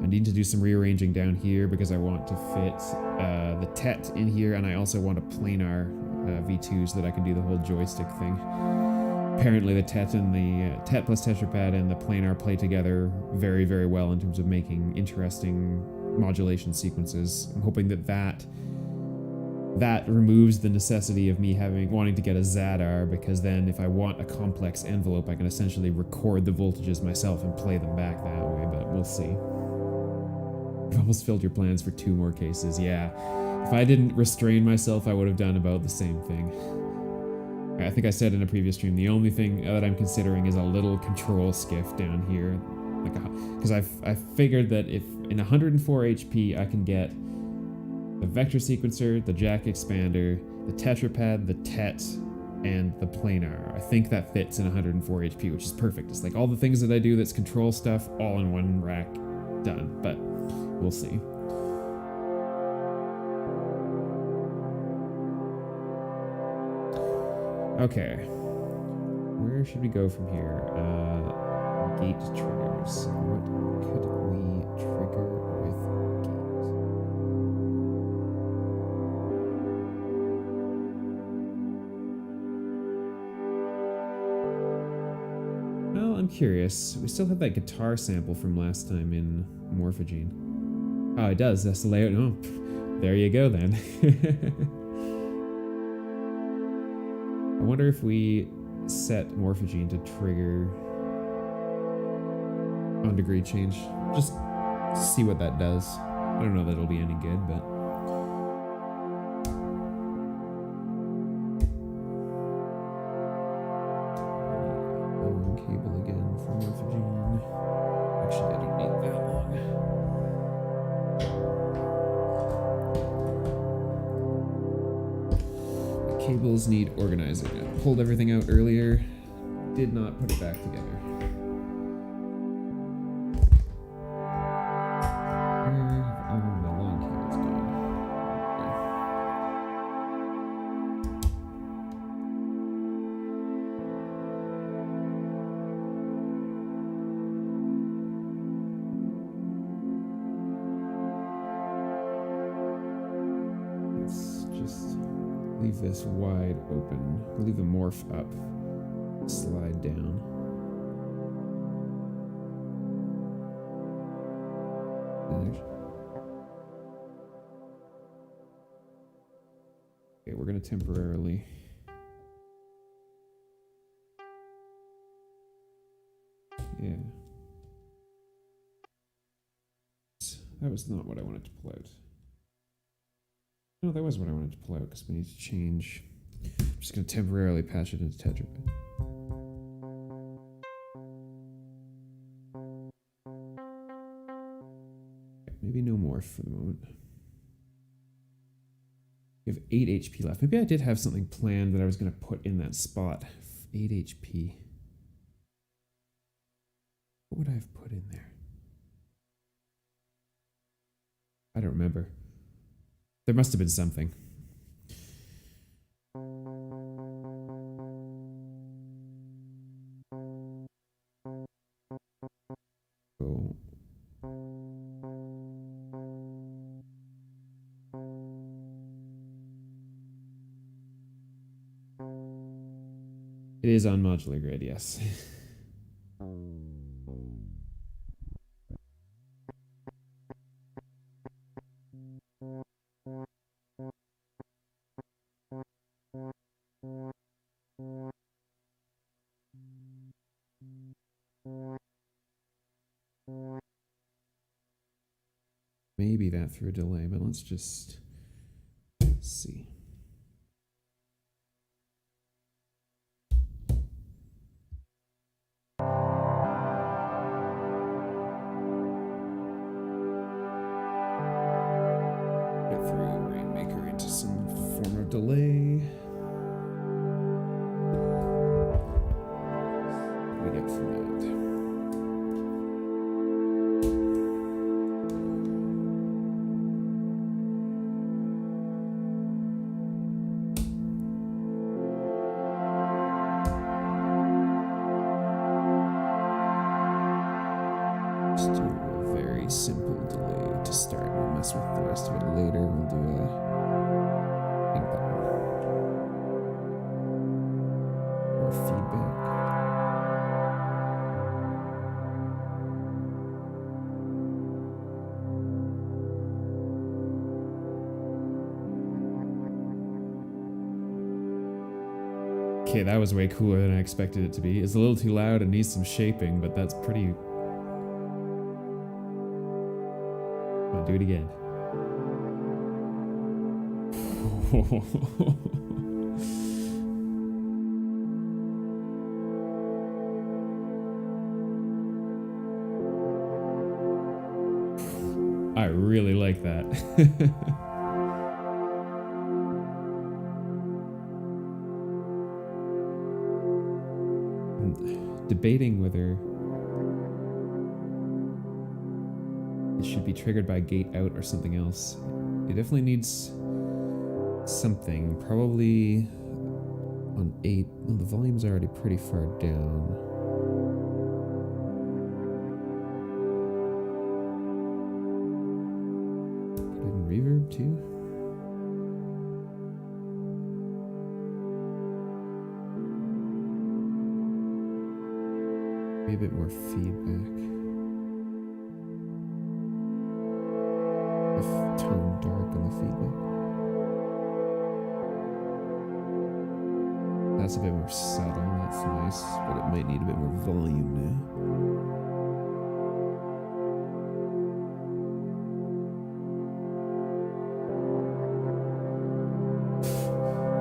I need to do some rearranging down here because I want to fit the TET in here, and I also want a planar V2 so that I can do the whole joystick thing. Apparently the TET and the TET plus tetrapad and the planar play together very, very well in terms of making interesting modulation sequences. I'm hoping that removes the necessity of me wanting to get a Zadar, because then if I want a complex envelope, I can essentially record the voltages myself and play them back that way, but we'll see. You've almost filled your plans for 2 more cases, yeah. If I didn't restrain myself, I would have done about the same thing. I think I said in a previous stream, the only thing that I'm considering is a little control skiff down here, because I figured that if in 104 HP I can get the vector sequencer, the jack expander, the tetrapad, the TET, and the planar. I think that fits in 104 HP, which is perfect. It's like all the things that I do that's control stuff, all in one rack, done. But we'll see. Okay, where should we go from here? Gate triggers. What could we trigger with gate? Well, I'm curious. We still have that guitar sample from last time in Morphagene. Oh, it does. That's the layout. Oh, there you go then. I wonder if we set Morphagene to trigger on degree change. Just see what that does. I don't know that it'll be any good, but long cable again for Morphagene. Actually, I don't need that long. Cables need organizing. I pulled everything out earlier, did not put it back together. Where have all my long cables gone? Let's just leave this wide open. Leave the morph up. Slide down. Okay, we're gonna temporarily that was not what I wanted to pull out. No, that was what I wanted to pull out because we need to change. I'm just going to temporarily patch it into Tetra. Maybe no more for the moment. We have 8 HP left. Maybe I did have something planned that I was going to put in that spot. 8 HP. What would I have put in there? I don't remember. There must have been something. Oh. It is on modular grid, yes. Maybe that threw a delay, but let's just see. Get through Rainmaker into some form of delay. What do we get from that? Simple delay to start. We'll mess with the rest of it later. We'll do a ping button or feedback. Okay, that was way cooler than I expected it to be. It's a little too loud and needs some shaping, but that's pretty. Do it again. I really like that. I'm debating whether it should be triggered by gate out or something else. It definitely needs something. Probably on 8. Well, the volume's already pretty far down. Put in reverb too. Maybe a bit more feedback. Tone dark on the feedback. That's a bit more subtle, that's nice, but it might need a bit more volume now.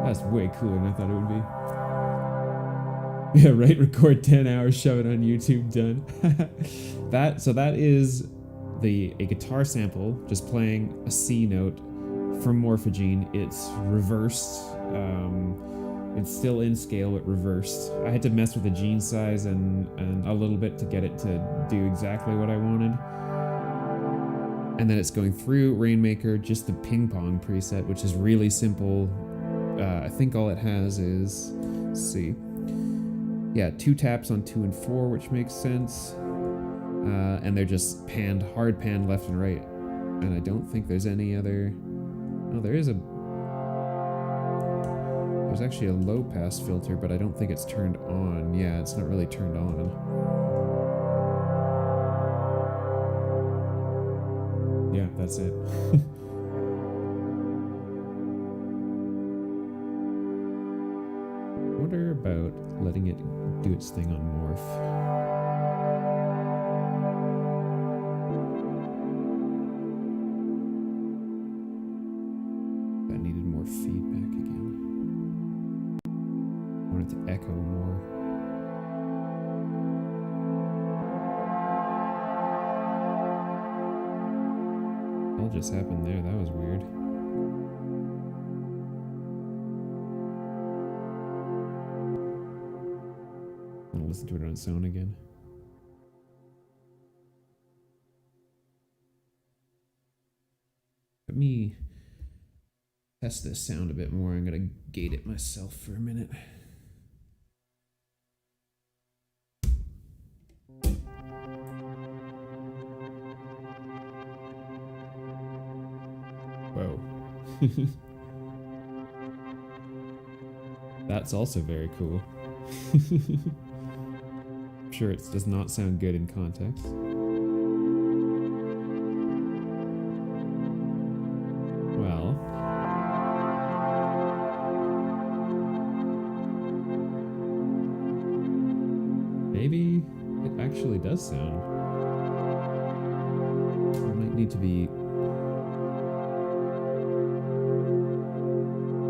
That's way cooler than I thought it would be. Yeah, right, record 10 hours, shove it on YouTube, done. that is a guitar sample just playing a C note from Morphagene. It's reversed. It's still in scale but reversed. I had to mess with the gene size and a little bit to get it to do exactly what I wanted. And then it's going through Rainmaker, just the ping pong preset, which is really simple. I think all it has is, let's see. Yeah, 2 taps on 2 and 4, which makes sense. And they're just panned, hard panned left and right. And I don't think there's any other. Oh, there's actually a low pass filter, but I don't think it's turned on. Yeah, it's not really turned on. Yeah, that's it. Wonder about letting it do its thing on Morph. want it to echo more. What just happened there? That was weird. I'm gonna listen to it on its own again. Let me test this sound a bit more. I'm gonna gate it myself for a minute. Whoa. That's also very cool. I'm sure it does not sound good in context. Well. Maybe it actually does sound. It might need to be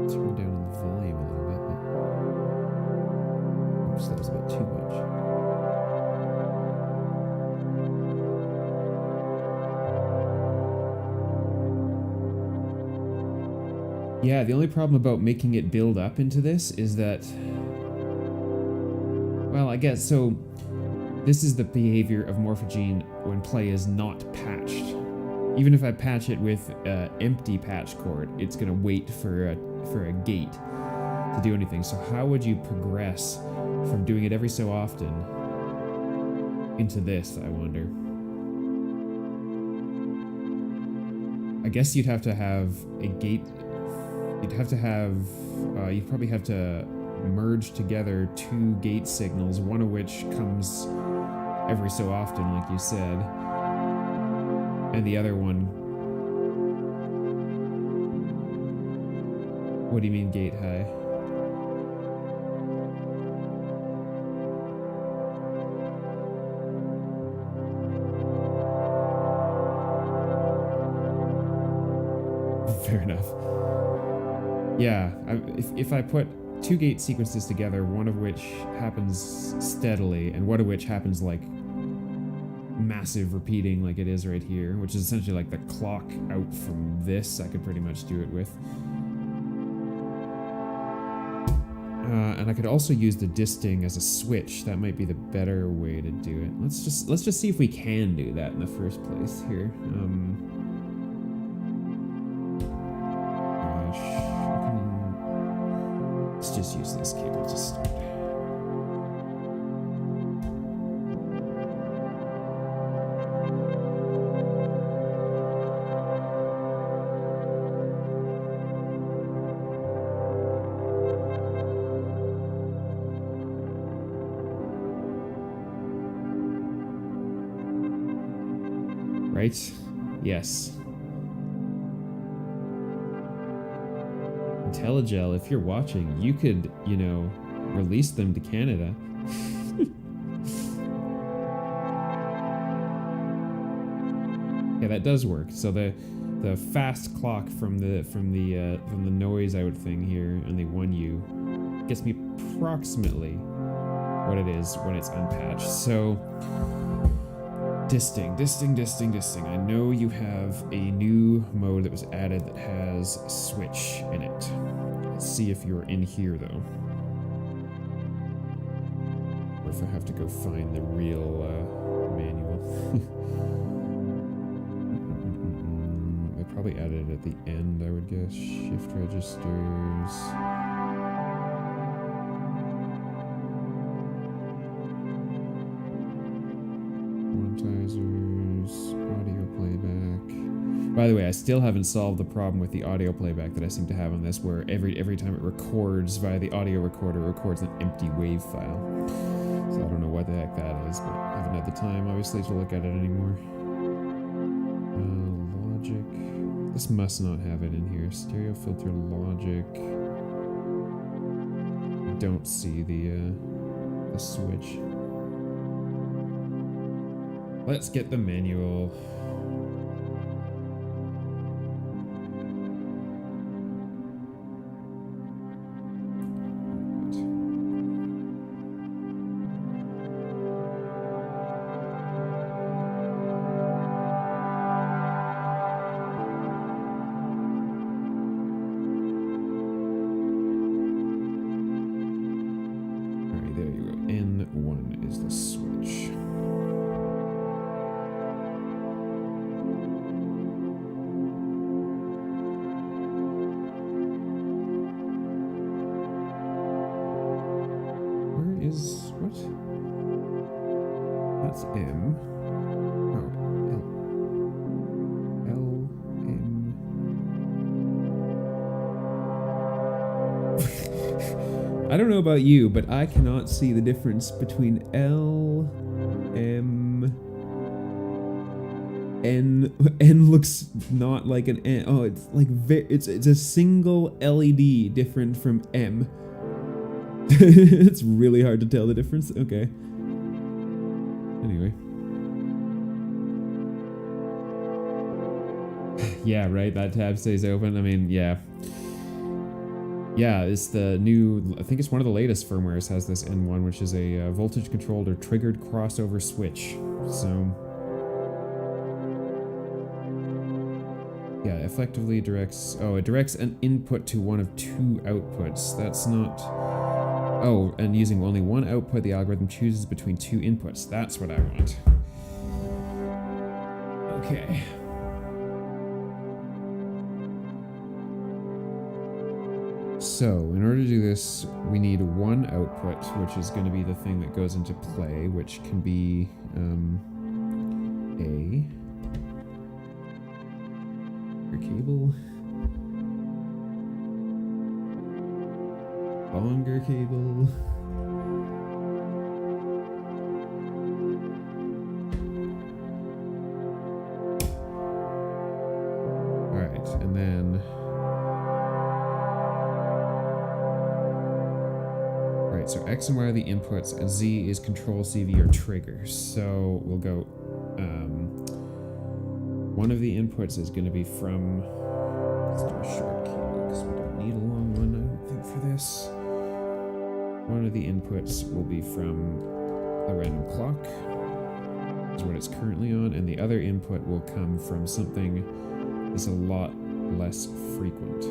turned down on the volume a little bit. Oops, that was a bit too much. Yeah, the only problem about making it build up into this is that, well, I guess, so this is the behavior of Morphagene when play is not patched. Even if I patch it with an empty patch chord, it's gonna wait for a gate to do anything. So how would you progress from doing it every so often into this, I wonder? I guess you'd have to have a gate. You'd probably have to merge together two gate signals, one of which comes every so often, like you said, and the other one. What do you mean gate high? Fair enough. Yeah, if I put two gate sequences together, one of which happens steadily and one of which happens like massive repeating like it is right here, which is essentially like the clock out from this, I could pretty much do it with. And I could also use the disting as a switch. That might be the better way to do it. Let's just see if we can do that in the first place here. Let's just use this cable to start. Right? Yes. IntelliGel, if you're watching, you could, you know, release them to Canada. Yeah, that does work. So the fast clock from the noise out thing here on the 1U gets me approximately what it is when it's unpatched. So disting. I know you have a new mode that was added that has a switch in it. Let's see if you're in here though. Or if I have to go find the real manual. I probably added it at the end, I would guess. Shift registers. Audio playback. By the way, I still haven't solved the problem with the audio playback that I seem to have on this, where every time it records via the audio recorder, it records an empty wave file. So I don't know what the heck that is, but I haven't had the time, obviously, to look at it anymore. Logic. This must not have it in here. Stereo filter logic. I don't see the switch. Let's get the manual. is the switch. Where is what? That's M. Oh, L M. I don't know about you, but I cannot see the difference between L, M, N. N looks not like an N. Oh, it's like it's a single LED different from M. It's really hard to tell the difference. Okay. Anyway. Yeah, right. That tab stays open. I mean, yeah. Yeah, it's the new, I think it's one of the latest firmwares has this N1, which is a voltage controlled or triggered crossover switch. So, yeah, effectively directs, it directs an input to one of two outputs. That's not, and using only one output, the algorithm chooses between two inputs. That's what I want. Okay. So, in order to do this, we need one output, which is going to be the thing that goes into play, which can be a cable, longer cable, alright, and then so X and Y are the inputs, and Z is control CV or trigger. So we'll go, one of the inputs is going to be from, let's do a short cable because we don't need a long one, I don't think, for this. One of the inputs will be from a random clock, is what it's currently on, and the other input will come from something that's a lot less frequent.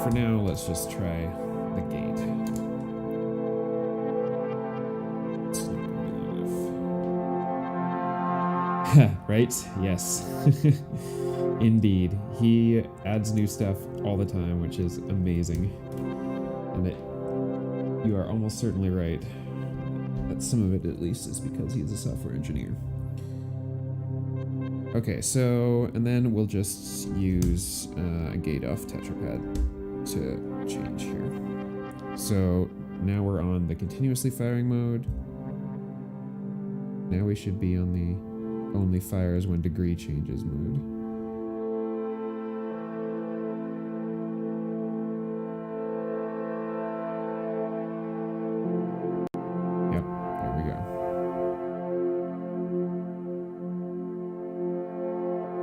For now, let's just try the gate. It's not going to be enough. Right? Yes. Indeed. He adds new stuff all the time, which is amazing. And you are almost certainly right. That some of it, at least, is because he's a software engineer. Okay, so, and then we'll just use a gate off tetrapad to change here. So now we're on the continuously firing mode. Now we should be on the only fires when degree changes mode. Yep, there we go.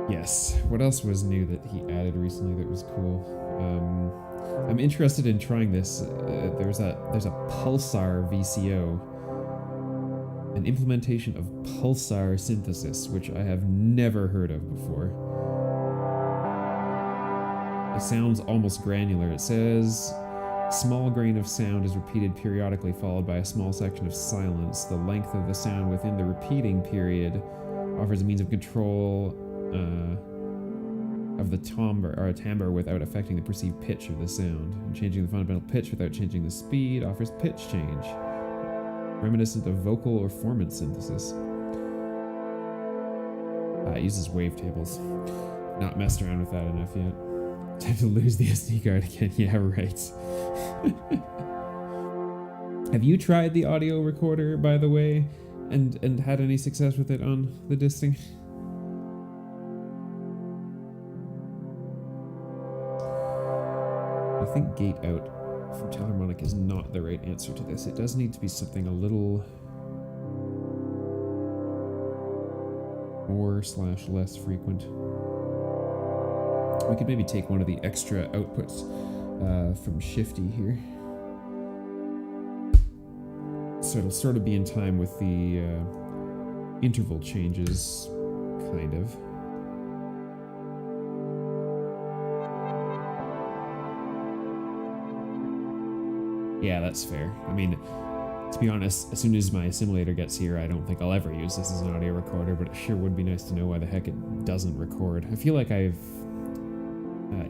Yes, what else was new that he added recently that was cool? I'm interested in trying this. There's a pulsar VCO, an implementation of pulsar synthesis, which I have never heard of before. It sounds almost granular. It says, small grain of sound is repeated periodically, followed by a small section of silence. The length of the sound within the repeating period offers a means of control of the timbre without affecting the perceived pitch of the sound. And changing the fundamental pitch without changing the speed offers pitch change, reminiscent of vocal or formant synthesis. It uses wavetables. Not messed around with that enough yet. Time to lose the SD card again. Yeah, right. Have you tried the audio recorder, by the way, and had any success with it on the Disting? I think gate out from Telharmonic is not the right answer to this. It does need to be something a little more/less frequent. We could maybe take one of the extra outputs from Shifty here. So it'll sort of be in time with the interval changes, kind of. Yeah, that's fair. I mean, to be honest, as soon as my simulator gets here, I don't think I'll ever use this as an audio recorder, but it sure would be nice to know why the heck it doesn't record. I feel like I've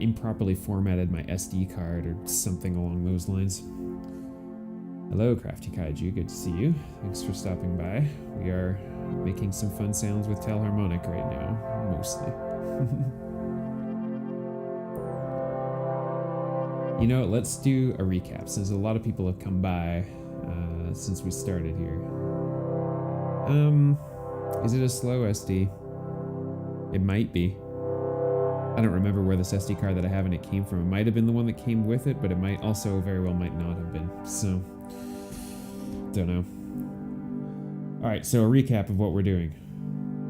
improperly formatted my SD card or something along those lines. Hello, Crafty Kaiju. Good to see you. Thanks for stopping by. We are making some fun sounds with Telharmonic right now, mostly. You know, let's do a recap, since a lot of people have come by since we started here. Is it a slow SD? It might be. I don't remember where this SD card that I have and it came from. It might have been the one that came with it, but it might also very well might not have been. So, don't know. Alright, so a recap of what we're doing.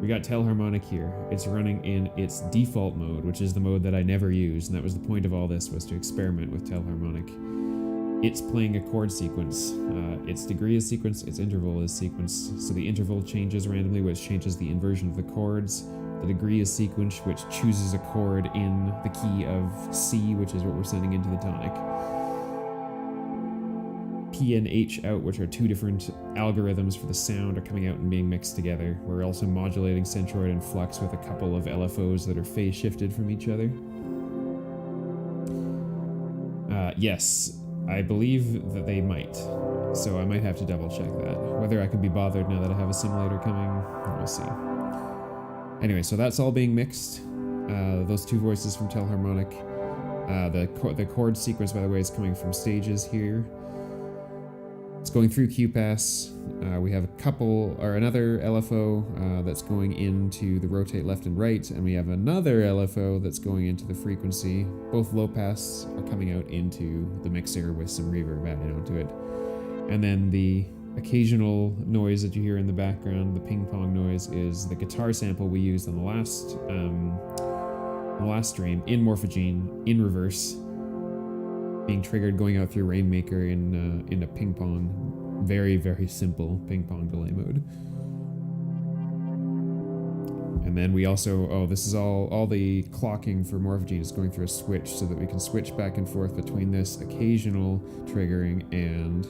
We got Telharmonic here. It's running in its default mode, which is the mode that I never use, and that was the point of all this, was to experiment with Telharmonic. It's playing a chord sequence. Its degree is sequence, its interval is sequence. So the interval changes randomly, which changes the inversion of the chords. The degree is sequence, which chooses a chord in the key of C, which is what we're sending into the tonic. P and H out, which are two different algorithms for the sound, are coming out and being mixed together. We're also modulating centroid and flux with a couple of LFOs that are phase shifted from each other. Yes, I believe that they might, so I might have to double check that. Whether I could be bothered now that I have a simulator coming, we'll see. Anyway, so that's all being mixed. Those two voices from Telharmonic. The chord sequence, by the way, is coming from stages here. It's going through QPass. We have another LFO that's going into the rotate left and right, and we have another LFO that's going into the frequency. Both low pass are coming out into the mixer with some reverb added onto it. And then the occasional noise that you hear in the background, the ping pong noise, is the guitar sample we used on the last stream in Morphagene in reverse, being triggered going out through Rainmaker in a ping pong, very, very simple ping pong delay mode. And then we also, this is all the clocking for Morphagene is going through a switch so that we can switch back and forth between this occasional triggering and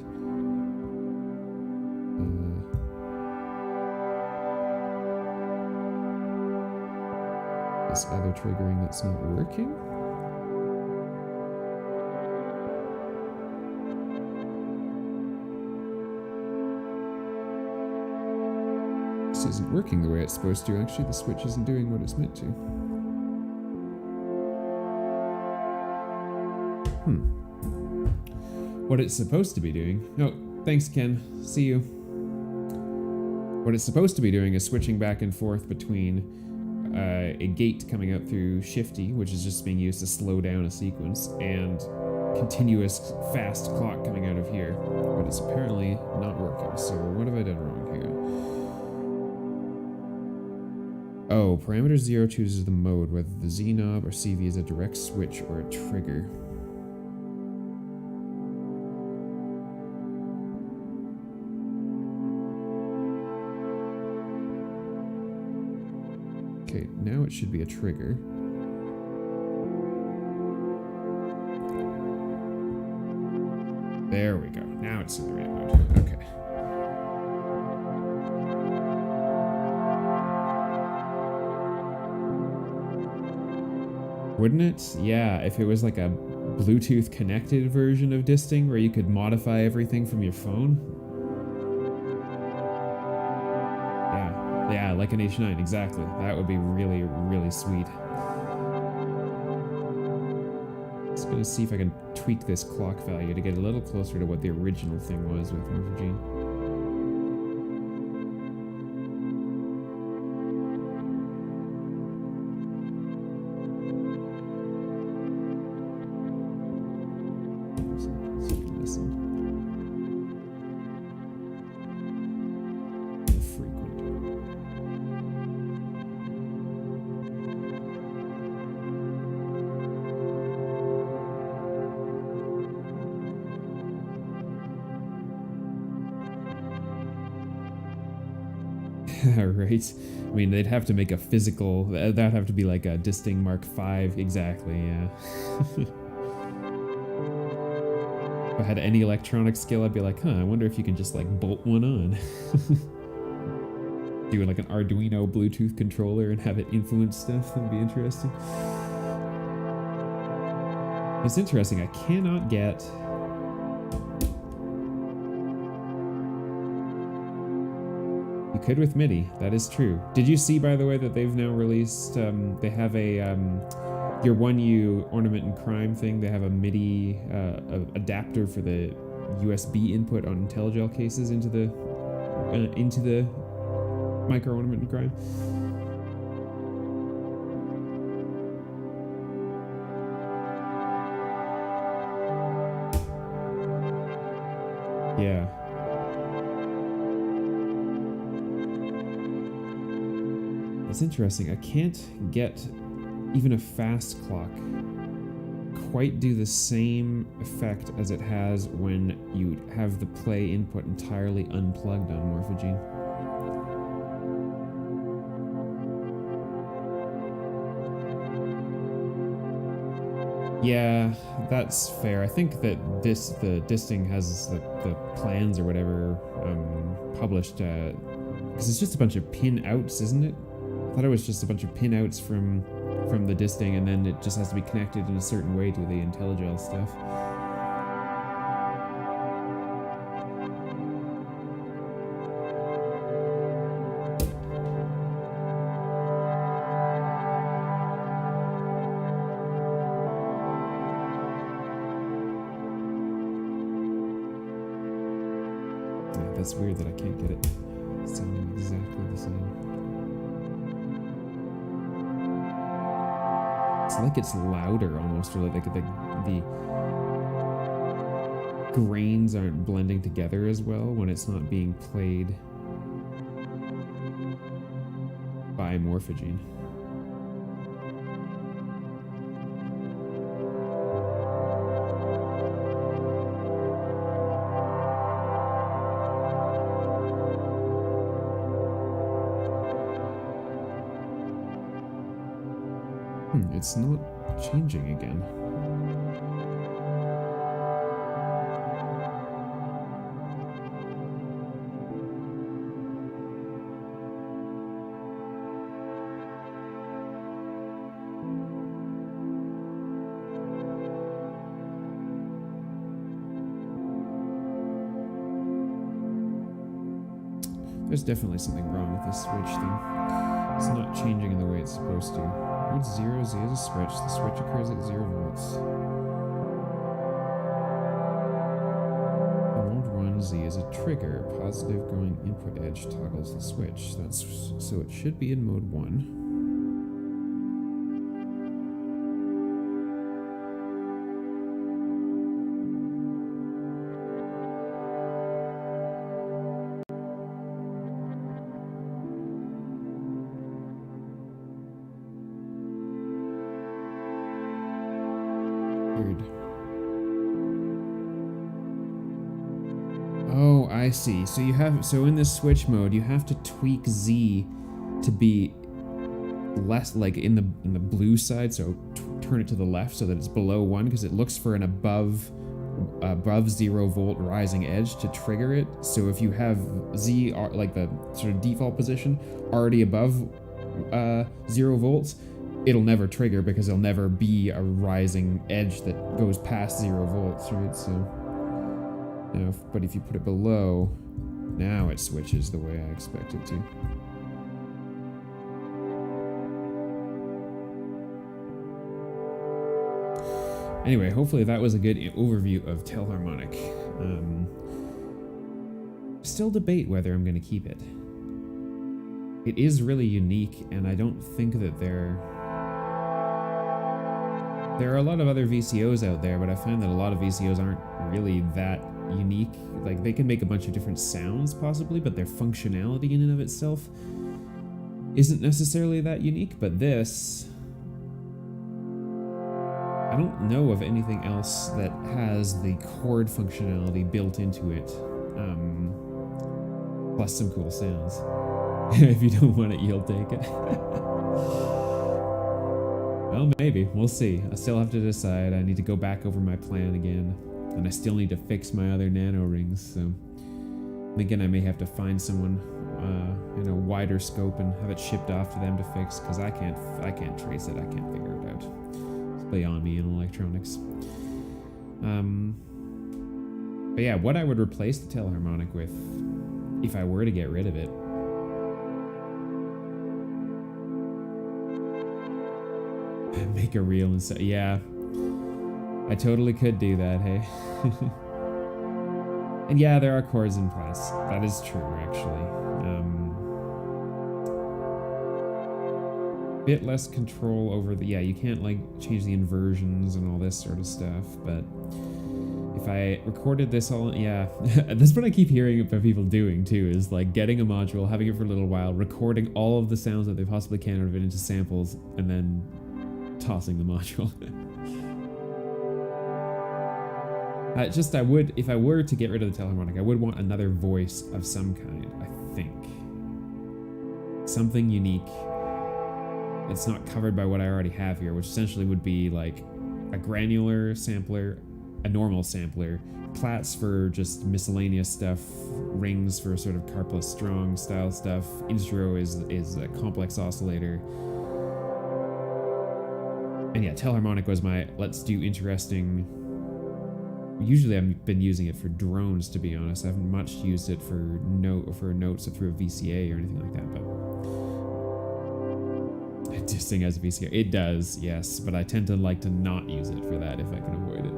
this other triggering that's not working. This isn't working the way it's supposed to. Actually, the switch isn't doing what it's meant to. What it's supposed to be doing... Oh, thanks, Ken. See you. What it's supposed to be doing is switching back and forth between a gate coming out through Shifty, which is just being used to slow down a sequence, and continuous fast clock coming out of here. But it's apparently not working, so what have I done wrong here? Oh, parameter 0 chooses the mode, whether the Z knob or CV is a direct switch or a trigger. Okay, now it should be a trigger. There we go. Now it's in the right mode. Okay. Wouldn't it? Yeah, if it was like a Bluetooth connected version of Disting where you could modify everything from your phone. Yeah, like an H9, exactly. That would be really, really sweet. Just gonna see if I can tweak this clock value to get a little closer to what the original thing was with Morphagene. Right? I mean, they'd have to make a physical... That'd have to be like a Disting Mark V. Exactly, yeah. If I had any electronic skill, I'd be like, huh, I wonder if you can just like bolt one on. Do like an Arduino Bluetooth controller and have it influence stuff. That'd be interesting. It's interesting. I cannot get... You could with MIDI. That is true. Did you see, by the way, that they've now released... they have a... your 1U Ornament and Crime thing. They have a MIDI adapter for the USB input on IntelliGel cases into the Micro Ornament and Crime. Yeah. It's interesting. I can't get even a fast clock quite do the same effect as it has when you have the play input entirely unplugged on Morphagene. Yeah, that's fair. I think that the Disting has the plans or whatever published, because it's just a bunch of pin outs, isn't it? I thought it was just a bunch of pin outs from the Disting, and then it just has to be connected in a certain way to the IntelliGel stuff. It's weird that I can't get it sounding exactly the same. It's like it's louder almost, or like the grains aren't blending together as well when it's not being played by Morphagene. It's not changing again. There's definitely something wrong with this switch thing. It's not changing in the way it's supposed to. Mode 0, Z is a switch. The switch occurs at 0 volts. Mode 1, Z is a trigger. Positive going input edge toggles the switch. So it should be in mode 1. Oh, I see. So in this switch mode, you have to tweak Z to be less like in the blue side. So turn it to the left so that it's below 1, because it looks for an above 0 volt rising edge to trigger it. So if you have Z like the sort of default position already above 0 volts, it'll never trigger because there'll never be a rising edge that goes past 0 volts, right? So. Now, but if you put it below, now it switches the way I expect it to. Anyway, hopefully that was a good overview of Telharmonic. Still debate whether I'm going to keep it. It is really unique, and I don't think that there are a lot of other VCOs out there, but I find that a lot of VCOs aren't really that unique. Like, they can make a bunch of different sounds possibly, but their functionality in and of itself isn't necessarily that unique. But this, I don't know of anything else that has the chord functionality built into it, plus some cool sounds. If you don't want it, you'll take it. Well, maybe. We'll see. I still have to decide. I need to go back over my plan again. And I still need to fix my other nano rings, so again, I may have to find someone in a wider scope and have it shipped off to them to fix, because I can't trace it. I can't figure it out. It's beyond me in electronics. But yeah, what I would replace the Telharmonic with, if I were to get rid of it, make a reel and say, yeah, I totally could do that, hey. And yeah, there are chords in place. That is true, actually. Bit less control over the, yeah, you can't like change the inversions and all this sort of stuff, but if I recorded this all, yeah, that's what I keep hearing about people doing too, is like getting a module, having it for a little while, recording all of the sounds that they possibly can out of it into samples, and then tossing the module. I would, if I were to get rid of the Telharmonic, I would want another voice of some kind, I think. Something unique. It's not covered by what I already have here, which essentially would be like a granular sampler, a normal sampler, plats for just miscellaneous stuff, rings for sort of carpless strong style stuff, intro is a complex oscillator. And yeah, Telharmonic was my, let's do interesting. Usually I've been using it for drones, to be honest. I haven't much used it for notes or through a VCA or anything like that, but Disting as a VCA. It does, yes, but I tend to like to not use it for that if I can avoid it.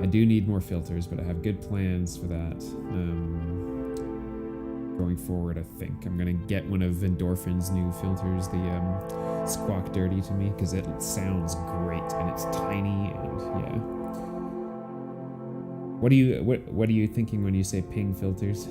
I do need more filters, but I have good plans for that. Going forward, I think I'm gonna get one of Endorphin's new filters, the Squawk Dirty to me, because it sounds great and it's tiny and yeah. What are you thinking when you say ping filters?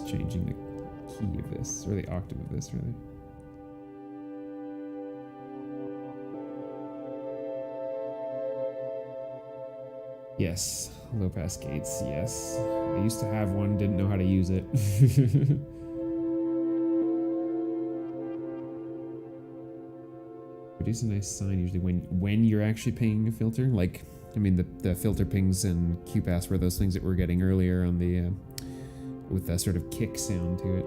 Changing the key of this, or the octave of this, really. Yes, low pass gates, yes. I used to have one, didn't know how to use it. Produce a nice sign usually when you're actually pinging a filter. Like, I mean, the filter pings and QPass were those things that we're getting earlier on the with that sort of kick sound to it.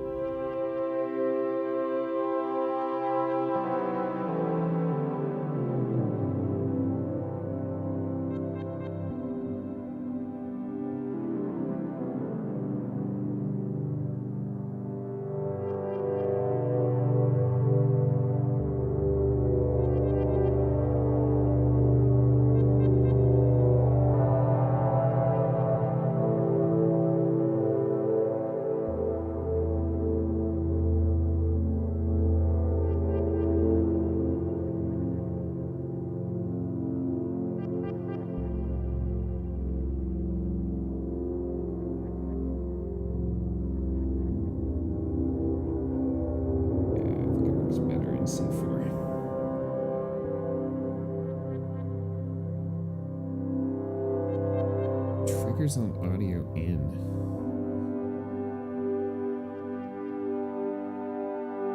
On audio in.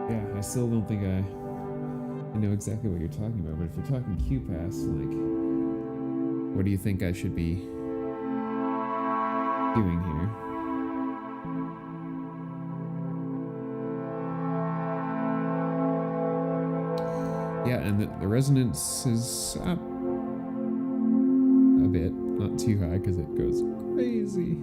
Yeah, I still don't think I know exactly what you're talking about, but if you're talking QPass, like, what do you think I should be doing here? Yeah, and the resonance is up a bit, not too high because it goes crazy.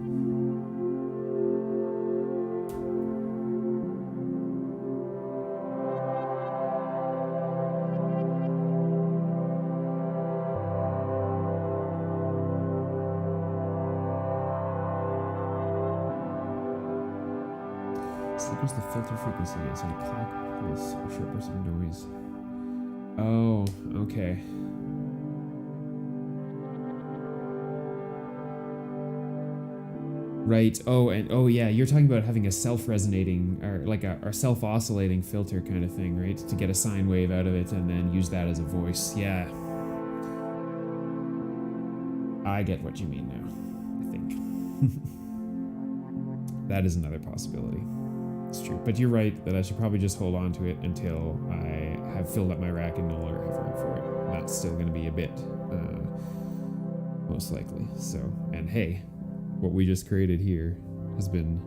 So there's the filter frequency. It's on a clock pulse or short burst of noise. Oh, okay. Right. Oh, and oh yeah, you're talking about having a self-resonating or like a self-oscillating filter kind of thing, right? To get a sine wave out of it and then use that as a voice. Yeah. I get what you mean now, I think. That is another possibility. It's true. But you're right that I should probably just hold on to it until I have filled up my rack and no longer have room for it. That's still going to be a bit, most likely. So, and hey, what we just created here has been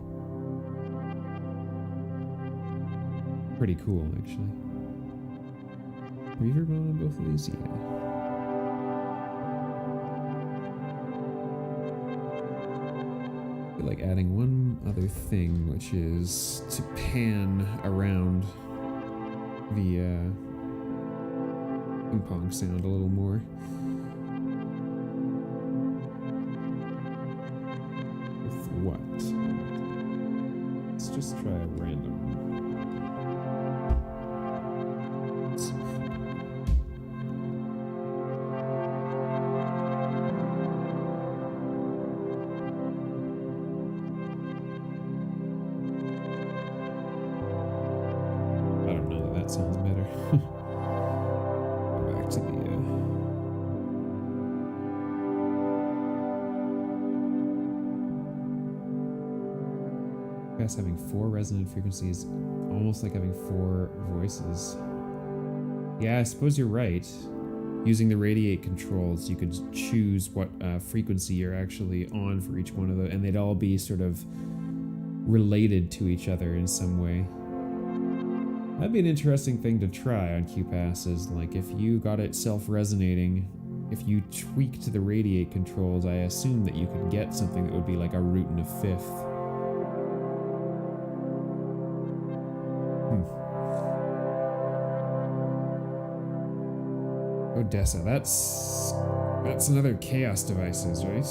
pretty cool, actually. Reverb on both of these? Yeah. I feel like adding one other thing, which is to pan around the ping pong sound a little more. What? Let's just try a random. I don't know that sounds better. Go back to the having 4 resonant frequencies, almost like having 4 voices. Yeah, I suppose you're right. Using the radiate controls, you could choose what frequency you're actually on for each one of those, and they'd all be sort of related to each other in some way. That'd be an interesting thing to try on QPass, is like if you got it self-resonating, if you tweaked the radiate controls, I assume that you could get something that would be like a root and a fifth. Odessa, that's another Chaos Devices, right?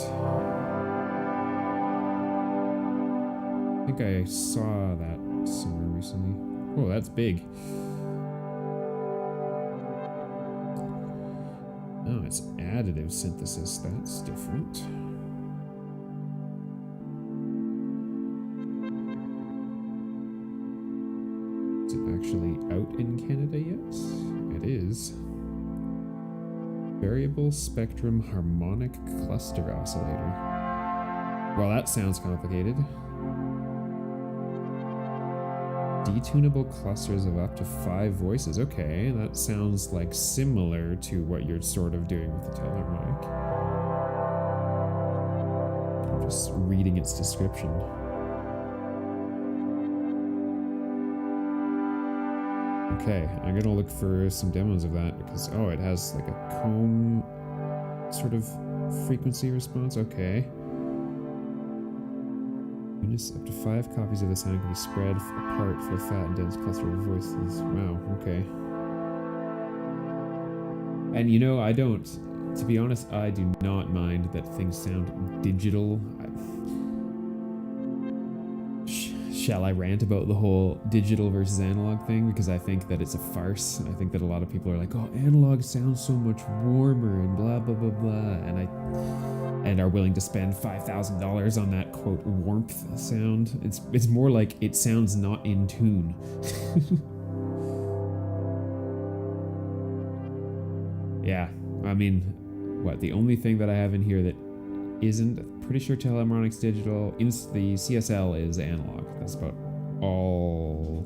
I think I saw that somewhere recently. Oh, that's big. Oh, it's additive synthesis. That's different. Is it actually out in Canada yet? It is. Variable spectrum harmonic cluster oscillator. Well, that sounds complicated. Detunable clusters of up to 5 voices. Okay, that sounds like similar to what you're sort of doing with the Telharmonic. I'm just reading its description. Okay, I'm gonna look for some demos of that because, oh, it has like a comb sort of frequency response. Okay. Units up to 5 copies of the sound can be spread apart for a fat and dense cluster of voices. Wow, okay. And you know, I don't, to be honest, I do not mind that things sound digital. Shall I rant about the whole digital versus analog thing? Because I think that it's a farce. I think that a lot of people are like, oh, analog sounds so much warmer and blah, blah, blah, blah. And are willing to spend $5,000 on that, quote, warmth sound. It's more like it sounds not in tune. Yeah, I mean, what, the only thing that I have in here that isn't, pretty sure Telharmonic's digital, the CSL is analog. That's about all,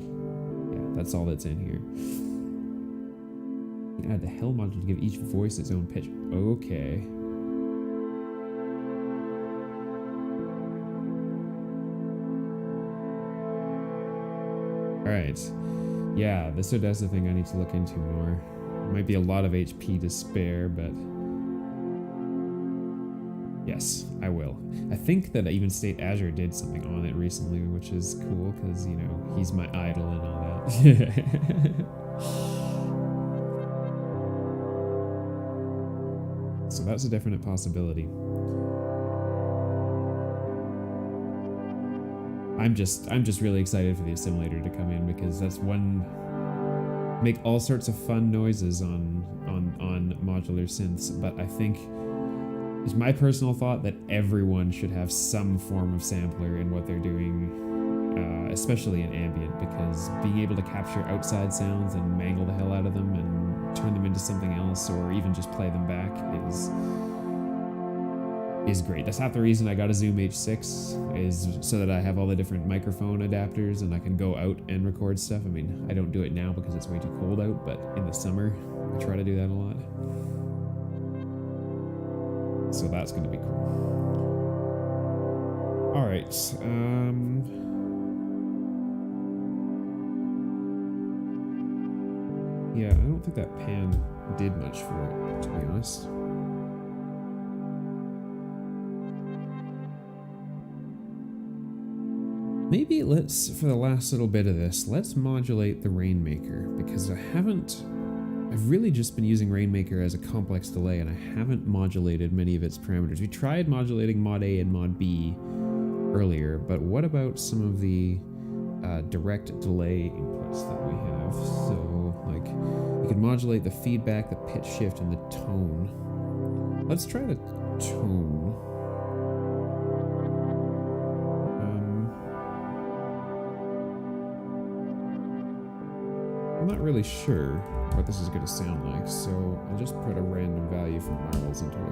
yeah, that's all that's in here. You can add the hell module to give each voice its own pitch. Okay. Alright. Yeah, this Odessa thing I need to look into more. Might be a lot of HP to spare, but yes, I will. I think that even State Azure did something on it recently, which is cool because, you know, he's my idol and all that. So that's a definite possibility. I'm just really excited for the assimilator to come in because that's one, make all sorts of fun noises on modular synths, but I think It's my personal thought that everyone should have some form of sampler in what they're doing, especially in ambient, because being able to capture outside sounds and mangle the hell out of them and turn them into something else, or even just play them back, is great. That's half the reason I got a Zoom H6, is so that I have all the different microphone adapters and I can go out and record stuff. I mean, I don't do it now because it's way too cold out, but in the summer, I try to do that a lot. So that's going to be cool. All right. Yeah, I don't think that pan did much for it, to be honest. Maybe let's, for the last little bit of this, let's modulate the Rainmaker, because I've really just been using Rainmaker as a complex delay, and I haven't modulated many of its parameters. We tried modulating Mod A and Mod B earlier, but what about some of the direct delay inputs that we have? So, like, you can modulate the feedback, the pitch shift, and the tone. Let's try the tone. I'm not really sure what this is going to sound like, so I'll just put a random value from Marvels into it.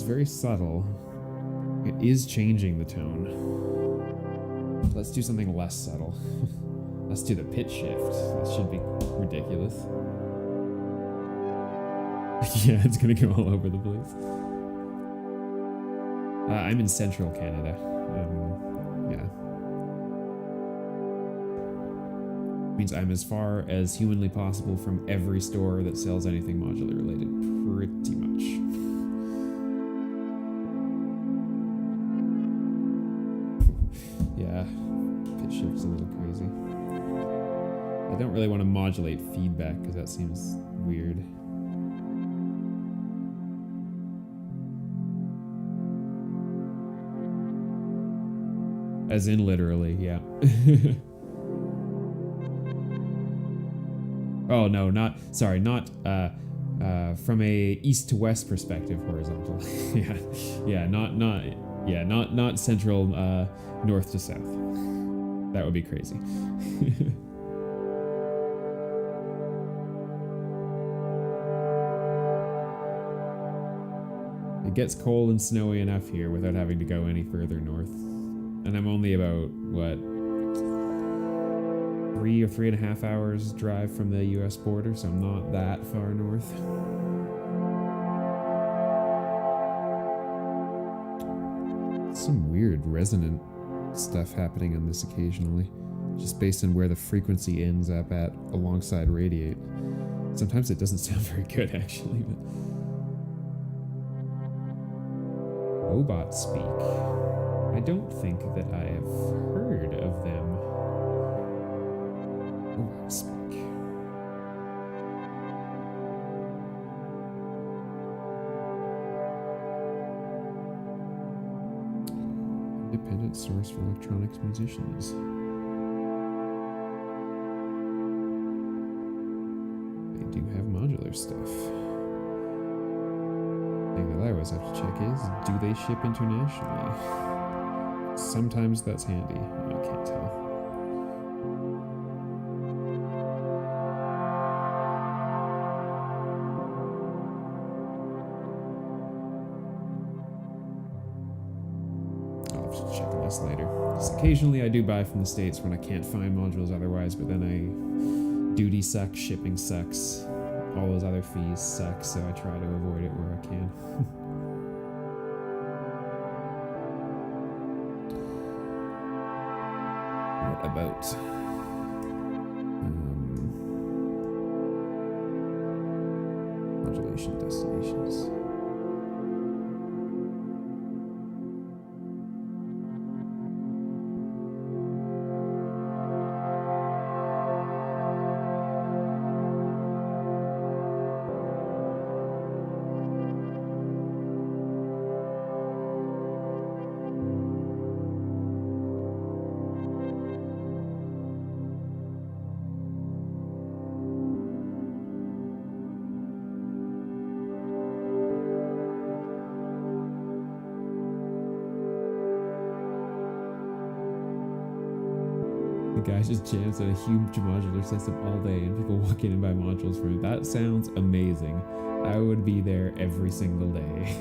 Very subtle. It is changing the tone. Let's do something less subtle. Let's do the pitch shift. That should be ridiculous. Yeah, it's gonna go all over the place. I'm in central Canada. Yeah. Means I'm as far as humanly possible from every store that sells anything modular related, pretty much. Pitch shift's a little crazy. I don't really want to modulate feedback because that seems weird. As in literally, yeah. Oh no, not from a east to west perspective, horizontal. Not central north to south. That would be crazy. It gets cold and snowy enough here without having to go any further north. And I'm only about, what, 3 or 3.5 hours drive from the US border, so I'm not that far north. Some weird resonant stuff happening on this occasionally, just based on where the frequency ends up at alongside radiate. Sometimes it doesn't sound very good, actually. But Robot Speak. I don't think that I have heard of them. Robot Speak. Independent source for electronics musicians. They do have modular stuff. The thing that I always have to check is, do they ship internationally? Sometimes that's handy. I can't tell. Later. Because occasionally I do buy from the States when I can't find modules otherwise, but then duty sucks, shipping sucks, all those other fees suck, so I try to avoid it where I can. What about modulation destinations? The guy just jams at a huge modular system all day and people walk in and buy modules from him. That sounds amazing. I would be there every single day.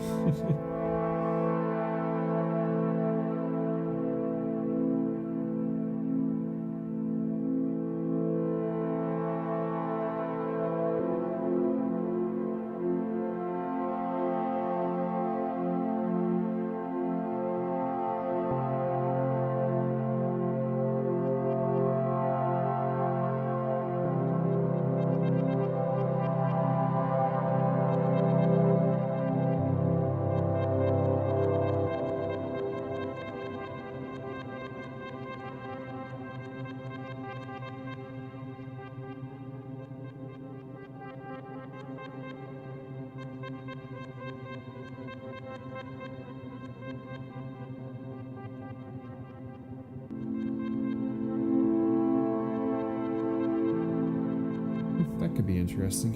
That could be interesting.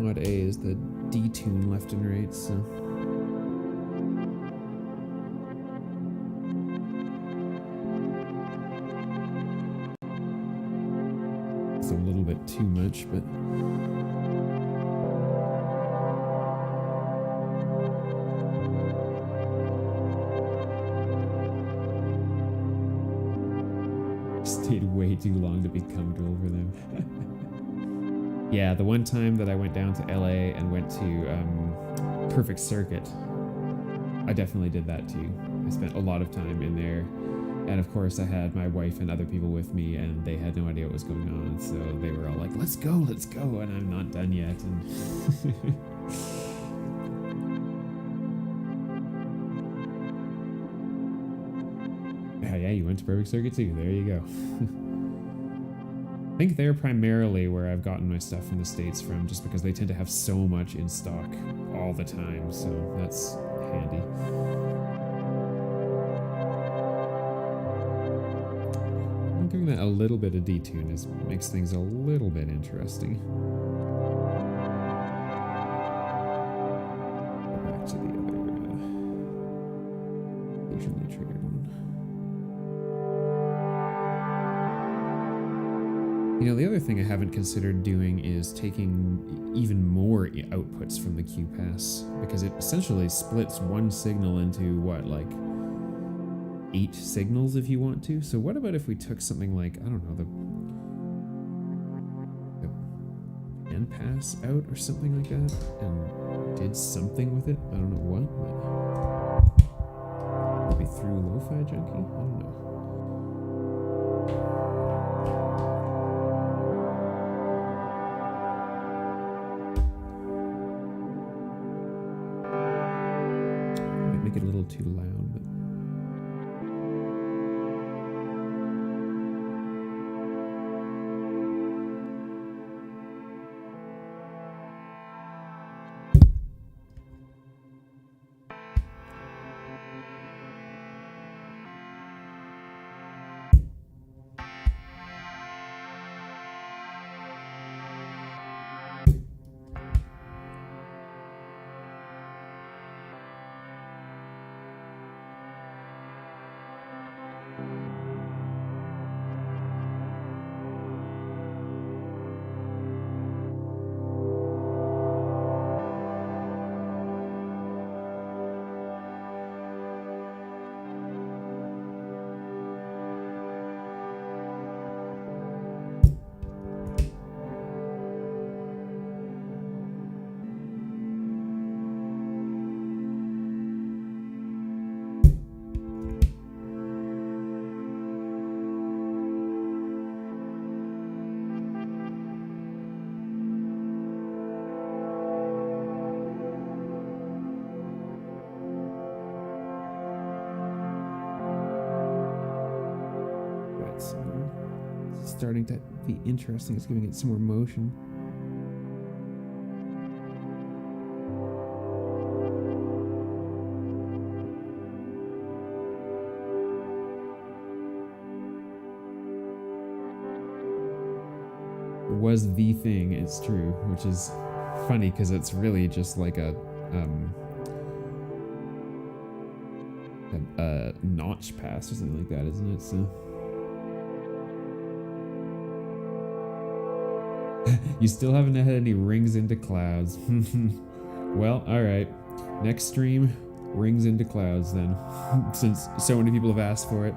Mod A is the detune left and right, so. It's a little bit too much, but. Stayed way too long to be comfortable for them. Yeah, the one time that I went down to LA and went to Perfect Circuit, I definitely did that too. I spent a lot of time in there, and of course I had my wife and other people with me, and they had no idea what was going on, so they were all like, let's go, and I'm not done yet. And yeah, you went to Perfect Circuit too. There you go. I think they're primarily where I've gotten my stuff from the States from, just because they tend to have so much in stock all the time, so that's handy. Giving that a little bit of detune makes things a little bit interesting. Back to the other occasionally triggered one. You know, the other thing I haven't considered doing is taking even more outputs from the Q-Pass, because it essentially splits one signal into, what, like 8 signals if you want to? So what about if we took something like, I don't know, the band pass out or something like that, and did something with it? I don't know what, but maybe through Lo-Fi Junkie? I don't know. Make it a little too loud, but it's starting to be interesting. It's giving it some more motion. It was the thing, it's true, which is funny because it's really just like a notch pass or something like that, isn't it? So You still haven't had any rings into clouds. Well, alright. Next stream, rings into clouds then. Since so many people have asked for it.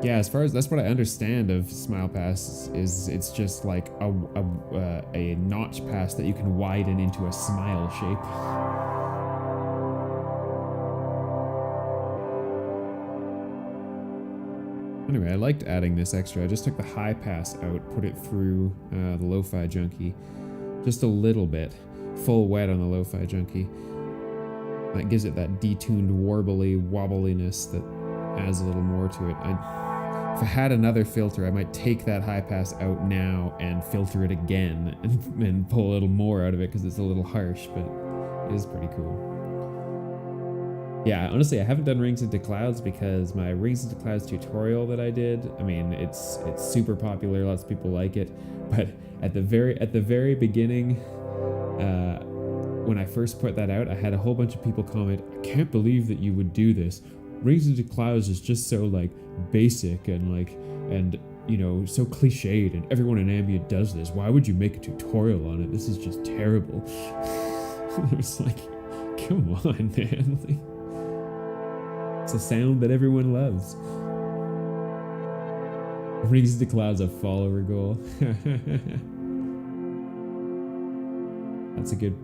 Yeah, as far as that's what I understand of Smile Pass is it's just like a notch pass that you can widen into a smile shape. Anyway, I liked adding this extra. I just took the high pass out, put it through the Lo-Fi Junkie, just a little bit, full wet on the Lo-Fi Junkie. That gives it that detuned wobbliness that adds a little more to it. If I had another filter, I might take that high pass out now and filter it again and pull a little more out of it because it's a little harsh, but it is pretty cool. Yeah, honestly, I haven't done Rings into Clouds because my Rings into Clouds tutorial that I did, I mean, it's super popular, lots of people like it, but at the very beginning, when I first put that out, I had a whole bunch of people comment, "I can't believe that you would do this. Rings into Clouds is just so like basic and you know, so cliched, and everyone in Ambient does this. Why would you make a tutorial on it? This is just terrible." I was like, come on, man. Like, it's a sound that everyone loves. Rings into Clouds a follower goal. That's a good,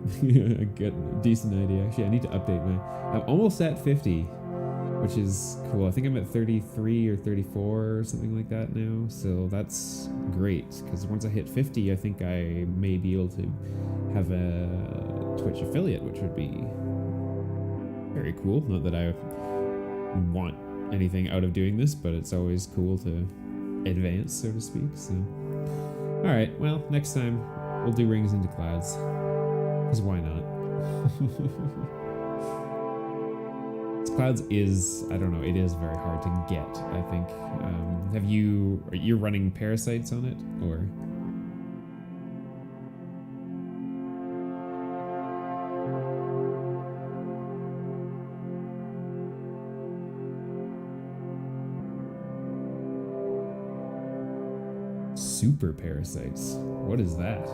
decent idea. Actually, I need to update my. I'm almost at 50, which is cool. I think I'm at 33 or 34 or something like that now. So that's great because once I hit 50, I think I may be able to have a Twitch affiliate, which would be very cool. Not that I want anything out of doing this, but it's always cool to advance, so to speak. So, all right. Well, next time we'll do Rings into Clouds. Because why not? Clouds is, I don't know, it is very hard to get, I think. Are you running parasites on it, or? Super parasites. What is that?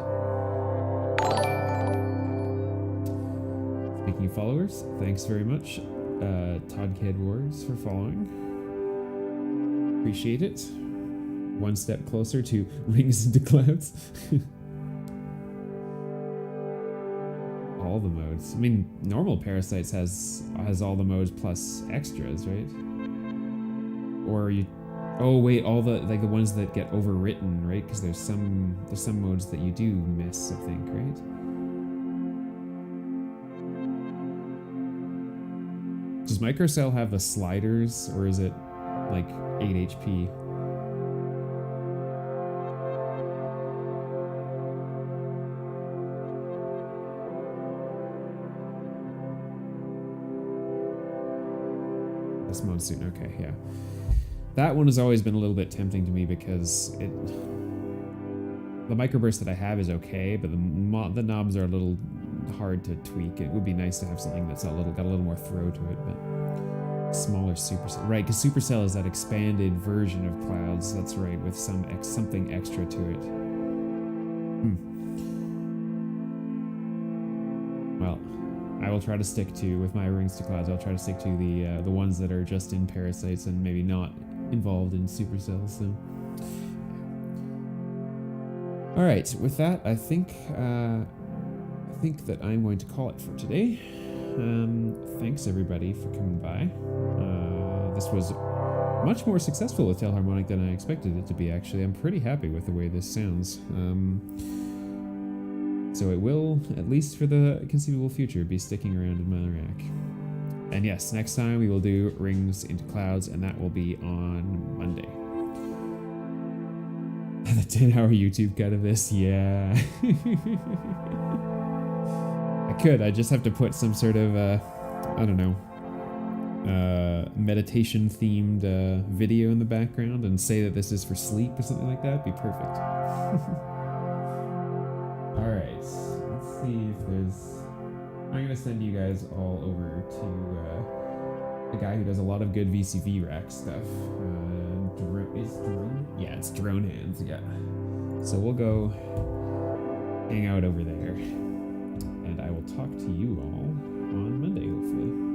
Speaking of followers, thanks very much, Toddkid Wars, for following. Appreciate it. One step closer to Rings into Clouds. All the modes. I mean, normal Parasites has all the modes plus extras, right? Or you? Oh wait, all the like the ones that get overwritten, right? Because there's some modes that you do miss, I think, right? Does Microcell have the sliders, or is it like 8 HP? This monsoon, okay, yeah. That one has always been a little bit tempting to me because the microburst that I have is okay, but the knobs are a little hard to tweak. It would be nice to have something that's got a little more throw to it, but smaller Supercell, right? Because Supercell is that expanded version of Clouds. That's right, with something extra to it. Well, I will try to stick to, with my Rings to Clouds, I'll try to stick to the ones that are just in Parasites and maybe not involved in Supercell. So, all right. With that, I think that I'm going to call it for today. Thanks everybody for coming by. This was much more successful with Telharmonic than I expected it to be, actually. I'm pretty happy with the way this sounds. So it will, at least for the conceivable future, be sticking around in Modulating. And yes, next time we will do Rings into Clouds, and that will be on Monday. The 10-hour YouTube cut of this, yeah. I just have to put some sort of, I don't know, meditation themed video in the background and say that this is for sleep or something like that. It'd be perfect. Alright, let's see if there's... I'm going to send you guys all over to a guy who does a lot of good VCV rack stuff. Is drone? Yeah, it's drone hands. Yeah. So we'll go hang out over there, and I will talk to you all on Monday, hopefully.